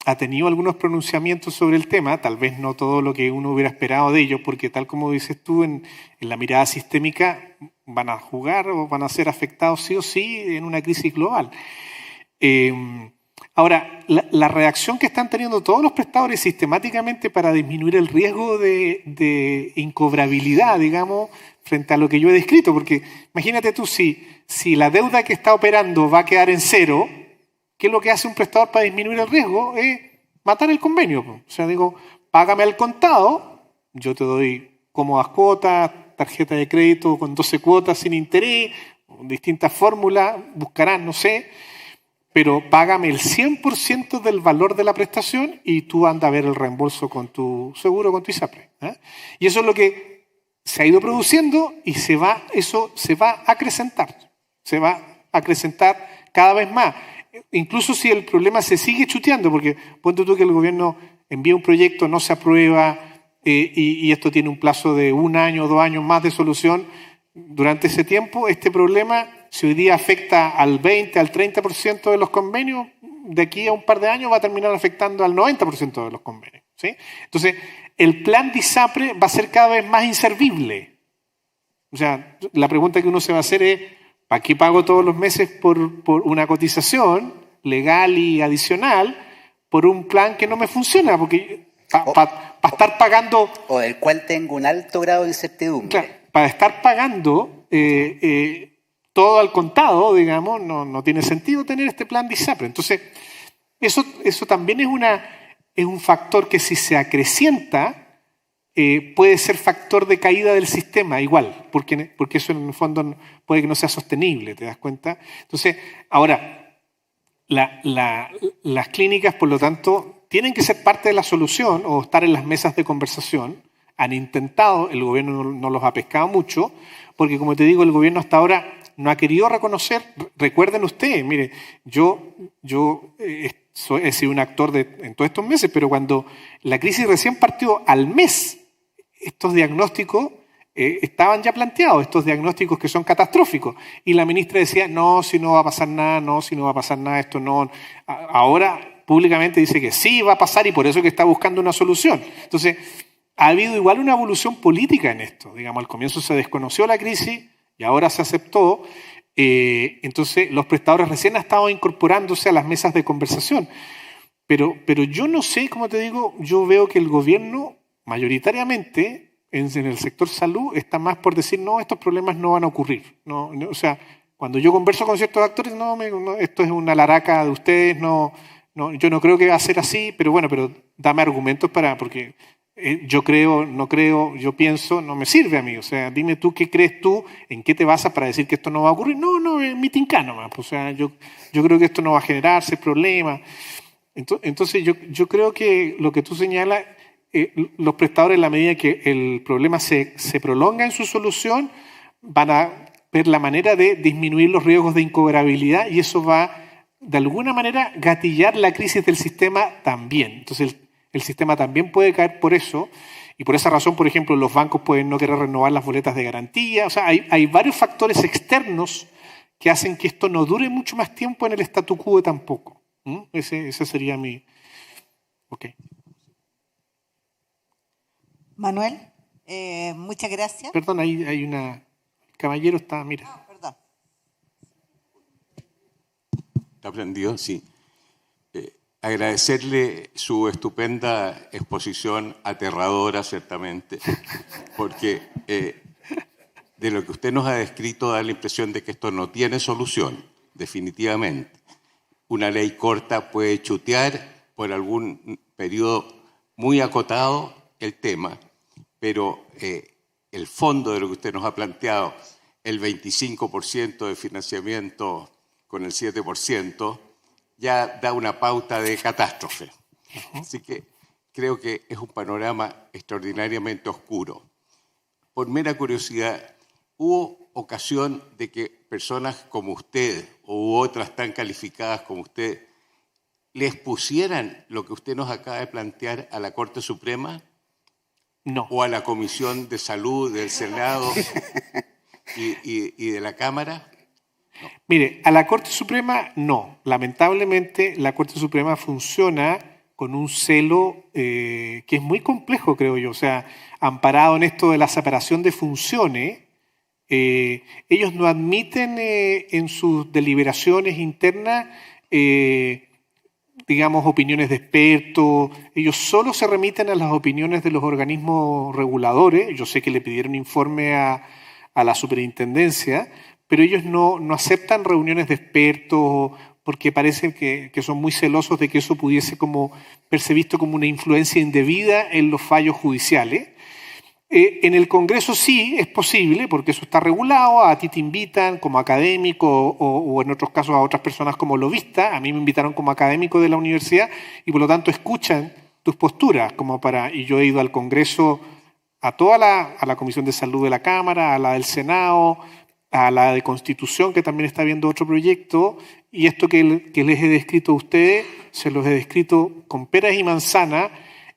ha tenido algunos pronunciamientos sobre el tema, tal vez no todo lo que uno hubiera esperado de ellos, porque tal como dices tú, en la mirada sistémica van a jugar o van a ser afectados sí o sí en una crisis global. Ahora, la reacción que están teniendo todos los prestadores sistemáticamente para disminuir el riesgo de incobrabilidad, digamos, frente a lo que yo he descrito, porque imagínate tú, si la deuda que está operando va a quedar en cero, ¿qué es lo que hace un prestador para disminuir el riesgo? Es matar el convenio. O sea, digo, págame al contado, yo te doy cómodas cuotas, tarjeta de crédito con 12 cuotas sin interés, distintas fórmulas, buscarán, no sé, pero págame el 100% del valor de la prestación y tú anda a ver el reembolso con tu seguro, con tu ISAPRE. Y eso es lo que se ha ido produciendo y eso se va a acrecentar. Se va a acrecentar cada vez más. Incluso si el problema se sigue chuteando, porque ponte tú que el gobierno envía un proyecto, no se aprueba y esto tiene un plazo de 1 año o 2 años más de solución. Durante ese tiempo, este problema, si hoy día afecta al 20, al 30% de los convenios, de aquí a un par de años va a terminar afectando al 90% de los convenios, ¿sí? Entonces, el plan de ISAPRE va a ser cada vez más inservible. O sea, la pregunta que uno se va a hacer es, ¿para qué pago todos los meses por una cotización legal y adicional por un plan que no me funciona? Porque para estar pagando... O del cual tengo un alto grado de incertidumbre. Claro, para estar pagando todo al contado, digamos, no tiene sentido tener este plan de ISAPRE. Entonces, eso también es un factor que si se acrecienta, puede ser factor de caída del sistema igual, porque eso en el fondo puede que no sea sostenible, ¿te das cuenta? Entonces, ahora, las clínicas, por lo tanto, tienen que ser parte de la solución o estar en las mesas de conversación. han intentado, el gobierno no los ha pescado mucho, porque como te digo, el gobierno hasta ahora no ha querido reconocer. Recuerden ustedes, mire, yo he sido un actor en todos estos meses, pero cuando la crisis recién partió al mes, estos diagnósticos estaban ya planteados, estos diagnósticos que son catastróficos. Y la ministra decía, no, si no va a pasar nada, no, si no va a pasar nada, esto no. Ahora públicamente dice que sí va a pasar y por eso que está buscando una solución. Entonces, ha habido igual una evolución política en esto. Digamos, al comienzo se desconoció la crisis y ahora se aceptó. Entonces, los prestadores recién han estado incorporándose a las mesas de conversación. Pero yo no sé, como te digo, yo veo que el gobierno mayoritariamente en el sector salud está más por decir, no, estos problemas no van a ocurrir. O sea, cuando yo converso con ciertos actores, no, esto es una laraca de ustedes, no, yo no creo que va a ser así, pero bueno, pero dame argumentos porque yo creo, no creo, yo pienso, no me sirve a mí. O sea, dime tú qué crees tú, en qué te basas para decir que esto no va a ocurrir. No, es mi tincano más. O sea, yo creo que esto no va a generarse problemas. Entonces yo creo que lo que tú señalas, los prestadores, en la medida que el problema se prolonga en su solución, van a ver la manera de disminuir los riesgos de incobrabilidad y eso va, de alguna manera, gatillar la crisis del sistema también. Entonces, el sistema también puede caer por eso y por esa razón, por ejemplo, los bancos pueden no querer renovar las boletas de garantía. O sea, hay varios factores externos que hacen que esto no dure mucho más tiempo en el statu quo tampoco. Ese sería mi... Ok. Manuel, muchas gracias. Perdón, ahí hay una... El caballero está, mira. Perdón. ¿Está prendido? Sí. Agradecerle su estupenda exposición, aterradora ciertamente, porque de lo que usted nos ha descrito da la impresión de que esto no tiene solución, definitivamente. Una ley corta puede chutear por algún periodo muy acotado el tema, pero el fondo de lo que usted nos ha planteado, el 25% de financiamiento con el 7%, ya da una pauta de catástrofe. Así que creo que es un panorama extraordinariamente oscuro. Por mera curiosidad, ¿hubo ocasión de que personas como usted u otras tan calificadas como usted les pusieran lo que usted nos acaba de plantear a la Corte Suprema? No. ¿O a la Comisión de Salud del Senado y de la Cámara? No. Mire, a la Corte Suprema no. Lamentablemente la Corte Suprema funciona con un celo que es muy complejo, creo yo. O sea, amparado en esto de la separación de funciones, ellos no admiten en sus deliberaciones internas digamos, opiniones de expertos. Ellos solo se remiten a las opiniones de los organismos reguladores. Yo sé que le pidieron informe a la superintendencia, pero ellos no aceptan reuniones de expertos porque parece que son muy celosos de que eso pudiese como verse visto como una influencia indebida en los fallos judiciales. En el Congreso sí es posible, porque eso está regulado, a ti te invitan como académico o en otros casos a otras personas como lobista. A mí me invitaron como académico de la universidad y por lo tanto escuchan tus posturas. Y yo he ido al Congreso a la Comisión de Salud de la Cámara, a la del Senado, a la de Constitución, que también está viendo otro proyecto, y esto que les he descrito a ustedes, se los he descrito con peras y manzanas.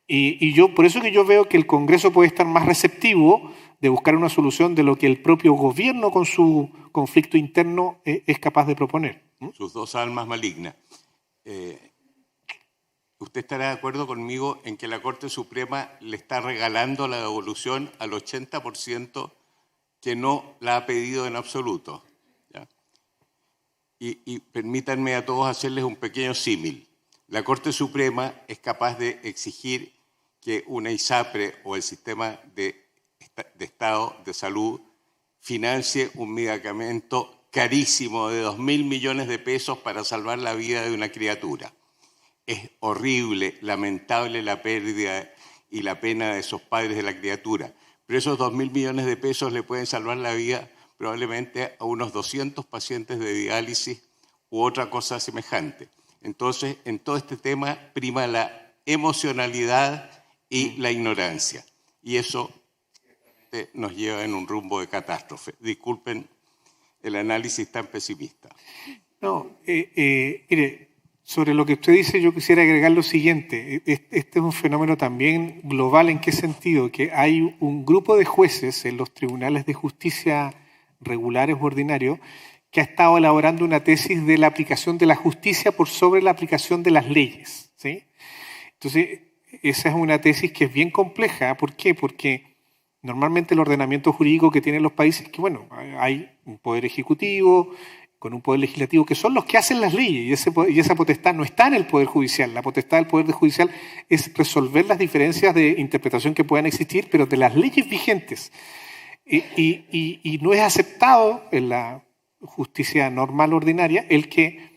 Y yo, por eso que yo veo que el Congreso puede estar más receptivo de buscar una solución de lo que el propio gobierno con su conflicto interno es capaz de proponer. Sus dos almas malignas. ¿Usted estará de acuerdo conmigo en que la Corte Suprema le está regalando la devolución al 80% que no la ha pedido en absoluto? ¿Ya? Y permítanme a todos hacerles un pequeño símil. La Corte Suprema es capaz de exigir que una ISAPRE o el sistema de Estado de Salud financie un medicamento carísimo de 2.000 millones de pesos para salvar la vida de una criatura. Es horrible, lamentable la pérdida y la pena de esos padres de la criatura, pero esos 2.000 millones de pesos le pueden salvar la vida probablemente a unos 200 pacientes de diálisis u otra cosa semejante. Entonces, en todo este tema prima la emocionalidad y la ignorancia. y eso nos lleva en un rumbo de catástrofe. Disculpen el análisis tan pesimista. No, mire, sobre lo que usted dice yo quisiera agregar lo siguiente. Este es un fenómeno también global. ¿En qué sentido? Que hay un grupo de jueces en los tribunales de justicia regulares o ordinarios que ha estado elaborando una tesis de la aplicación de la justicia por sobre la aplicación de las leyes, ¿sí? Entonces, esa es una tesis que es bien compleja. ¿Por qué? Porque normalmente el ordenamiento jurídico que tienen los países es que, bueno, hay un poder ejecutivo con un poder legislativo que son los que hacen las leyes y esa potestad no está en el Poder Judicial. La potestad del Poder Judicial es resolver las diferencias de interpretación que puedan existir, pero de las leyes vigentes. Y no es aceptado en la justicia normal ordinaria el que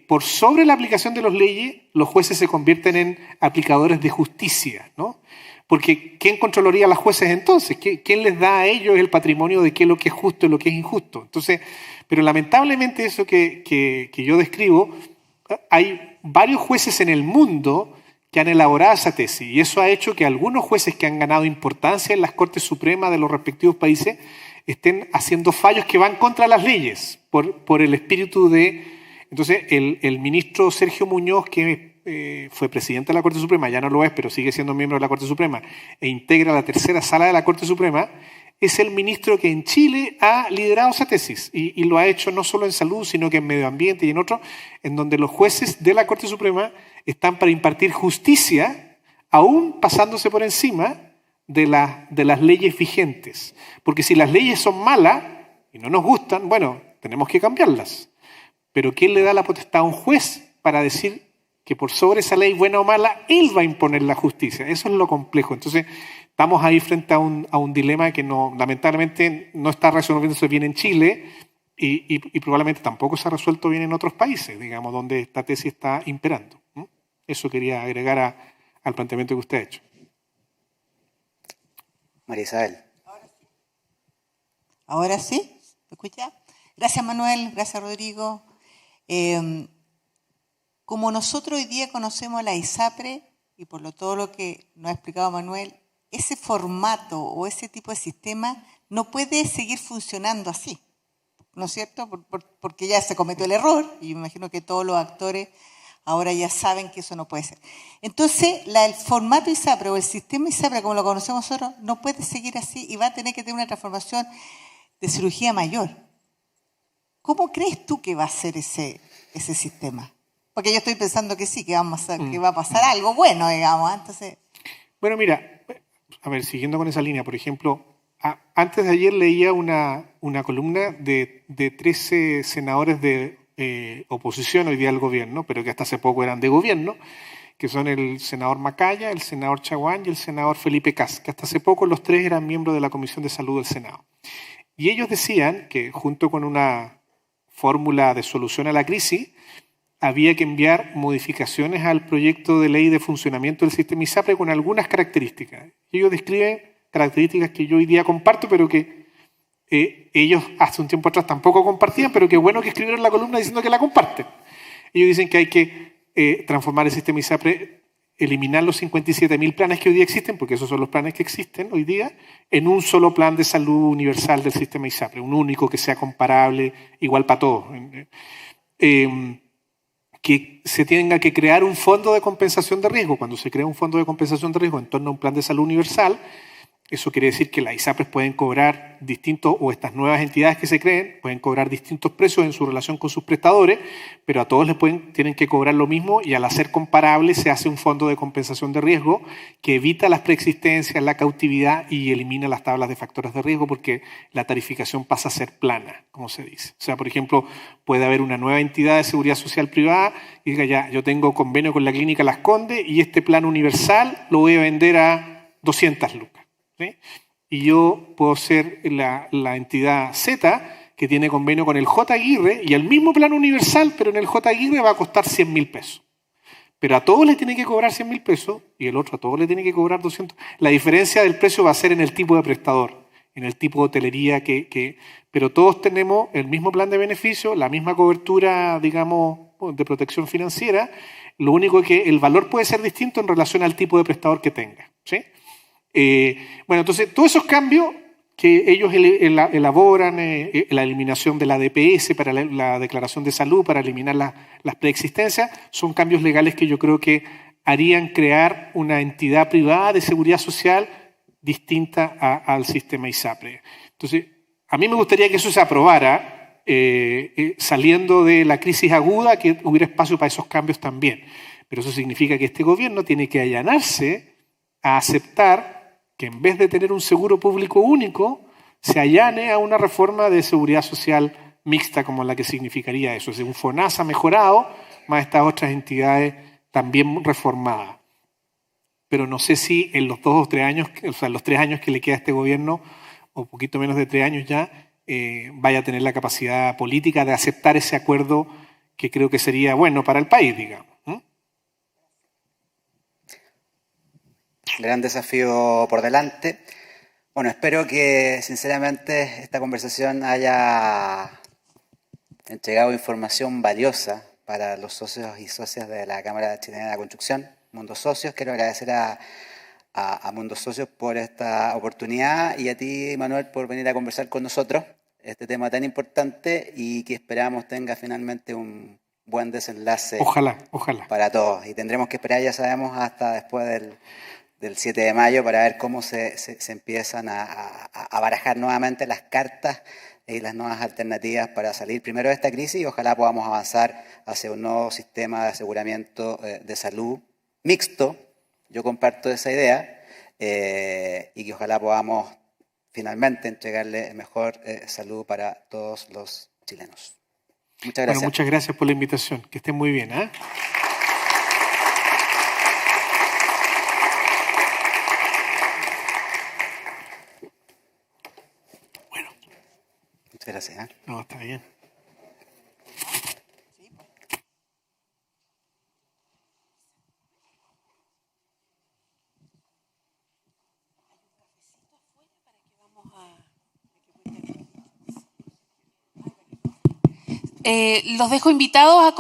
por sobre la aplicación de las leyes los jueces se convierten en aplicadores de justicia, ¿no? Porque ¿quién controlaría a los jueces entonces? ¿Quién les da a ellos el patrimonio de qué es lo que es justo y lo que es injusto? Entonces, pero lamentablemente eso que yo describo, hay varios jueces en el mundo que han elaborado esa tesis y eso ha hecho que algunos jueces que han ganado importancia en las Cortes Supremas de los respectivos países estén haciendo fallos que van contra las leyes por el espíritu de... Entonces, el ministro Sergio Muñoz, que fue presidente de la Corte Suprema, ya no lo es, pero sigue siendo miembro de la Corte Suprema, e integra la tercera sala de la Corte Suprema, es el ministro que en Chile ha liderado esa tesis y lo ha hecho no solo en salud, sino que en medio ambiente y en otros, en donde los jueces de la Corte Suprema están para impartir justicia, aún pasándose por encima de las leyes vigentes. Porque si las leyes son malas y no nos gustan, bueno, tenemos que cambiarlas. Pero ¿quién le da la potestad a un juez para decir que por sobre esa ley, buena o mala, él va a imponer la justicia? Eso es lo complejo. Entonces, estamos ahí frente a un dilema que lamentablemente no está resolviéndose bien en Chile y probablemente tampoco se ha resuelto bien en otros países, digamos, donde esta tesis está imperando. Eso quería agregar al planteamiento que usted ha hecho. María Isabel. ¿Ahora sí? ¿Me escucha? Gracias, Manuel. Gracias, Rodrigo. Como nosotros hoy día conocemos la ISAPRE y por todo lo que nos ha explicado Manuel, ese formato o ese tipo de sistema no puede seguir funcionando así, ¿no es cierto? Porque ya se cometió el error y me imagino que todos los actores ahora ya saben que eso no puede ser. Entonces, el formato ISAPRE o el sistema ISAPRE, como lo conocemos nosotros, no puede seguir así y va a tener que tener una transformación de cirugía mayor. ¿Cómo crees tú que va a ser ese sistema? Porque yo estoy pensando que sí, que va a pasar algo bueno, digamos. Entonces... Bueno, mira, a ver, siguiendo con esa línea, por ejemplo, antes de ayer leía una columna de 13 senadores de oposición hoy día al gobierno, pero que hasta hace poco eran de gobierno, que son el senador Macaya, el senador Chaguán y el senador Felipe Cas, que hasta hace poco los tres eran miembros de la Comisión de Salud del Senado. Y ellos decían que junto con una fórmula de solución a la crisis, había que enviar modificaciones al proyecto de ley de funcionamiento del sistema ISAPRE con algunas características. Ellos describen características que yo hoy día comparto, pero que ellos hace un tiempo atrás tampoco compartían, pero que bueno que escribieron la columna diciendo que la comparten. Ellos dicen que hay que transformar el sistema ISAPRE, eliminar los 57.000 planes que hoy día existen, porque esos son los planes que existen hoy día, en un solo plan de salud universal del sistema ISAPRE, un único que sea comparable, igual para todos. Que se tenga que crear un fondo de compensación de riesgo. Cuando se crea un fondo de compensación de riesgo en torno a un plan de salud universal, eso quiere decir que las ISAPRES pueden cobrar distintos, o estas nuevas entidades que se creen, pueden cobrar distintos precios en su relación con sus prestadores, pero a todos les tienen que cobrar lo mismo y al hacer comparable se hace un fondo de compensación de riesgo que evita las preexistencias, la cautividad y elimina las tablas de factores de riesgo porque la tarificación pasa a ser plana, como se dice. O sea, por ejemplo, puede haber una nueva entidad de seguridad social privada y diga ya, yo tengo convenio con la Clínica Las Condes y este plan universal lo voy a vender a 200 lucas. ¿Sí? Y yo puedo ser la entidad Z que tiene convenio con el J. Aguirre y el mismo plan universal, pero en el J. Aguirre va a costar 100.000 pesos. Pero a todos les tiene que cobrar 100.000 pesos y el otro a todos les tiene que cobrar 200. La diferencia del precio va a ser en el tipo de prestador, en el tipo de hotelería, pero todos tenemos el mismo plan de beneficio, la misma cobertura, digamos, de protección financiera. Lo único es que el valor puede ser distinto en relación al tipo de prestador que tenga. ¿Sí? Bueno, entonces, todos esos cambios que ellos elaboran, la eliminación de la DPS para la declaración de salud, para eliminar las preexistencias, son cambios legales que yo creo que harían crear una entidad privada de seguridad social distinta al sistema ISAPRE. Entonces, a mí me gustaría que eso se aprobara, saliendo de la crisis aguda, que hubiera espacio para esos cambios también. Pero eso significa que este gobierno tiene que allanarse a aceptar que en vez de tener un seguro público único, se allane a una reforma de seguridad social mixta como la que significaría eso. Es decir, un FONASA mejorado, más estas otras entidades también reformadas. Pero no sé si en los 2 o 3 años, o sea, los 3 años que le queda a este gobierno, o poquito menos de 3 años ya, vaya a tener la capacidad política de aceptar ese acuerdo que creo que sería bueno para el país, digamos. Gran desafío por delante. Bueno, espero que sinceramente esta conversación haya entregado información valiosa para los socios y socias de la Cámara Chilena de la Construcción, Mundo Socios. Quiero agradecer a Mundo Socios por esta oportunidad y a ti, Manuel, por venir a conversar con nosotros este tema tan importante y que esperamos tenga finalmente un buen desenlace. Ojalá. Para todos. Y tendremos que esperar, ya sabemos, hasta después del 7 de mayo para ver cómo se empiezan a barajar nuevamente las cartas y las nuevas alternativas para salir primero de esta crisis y ojalá podamos avanzar hacia un nuevo sistema de aseguramiento de salud mixto. Yo comparto esa idea y que ojalá podamos finalmente entregarle mejor salud para todos los chilenos. Muchas gracias. Bueno, muchas gracias por la invitación. Que estén muy bien, ¿eh? Gracias. No, está bien. Los dejo invitados a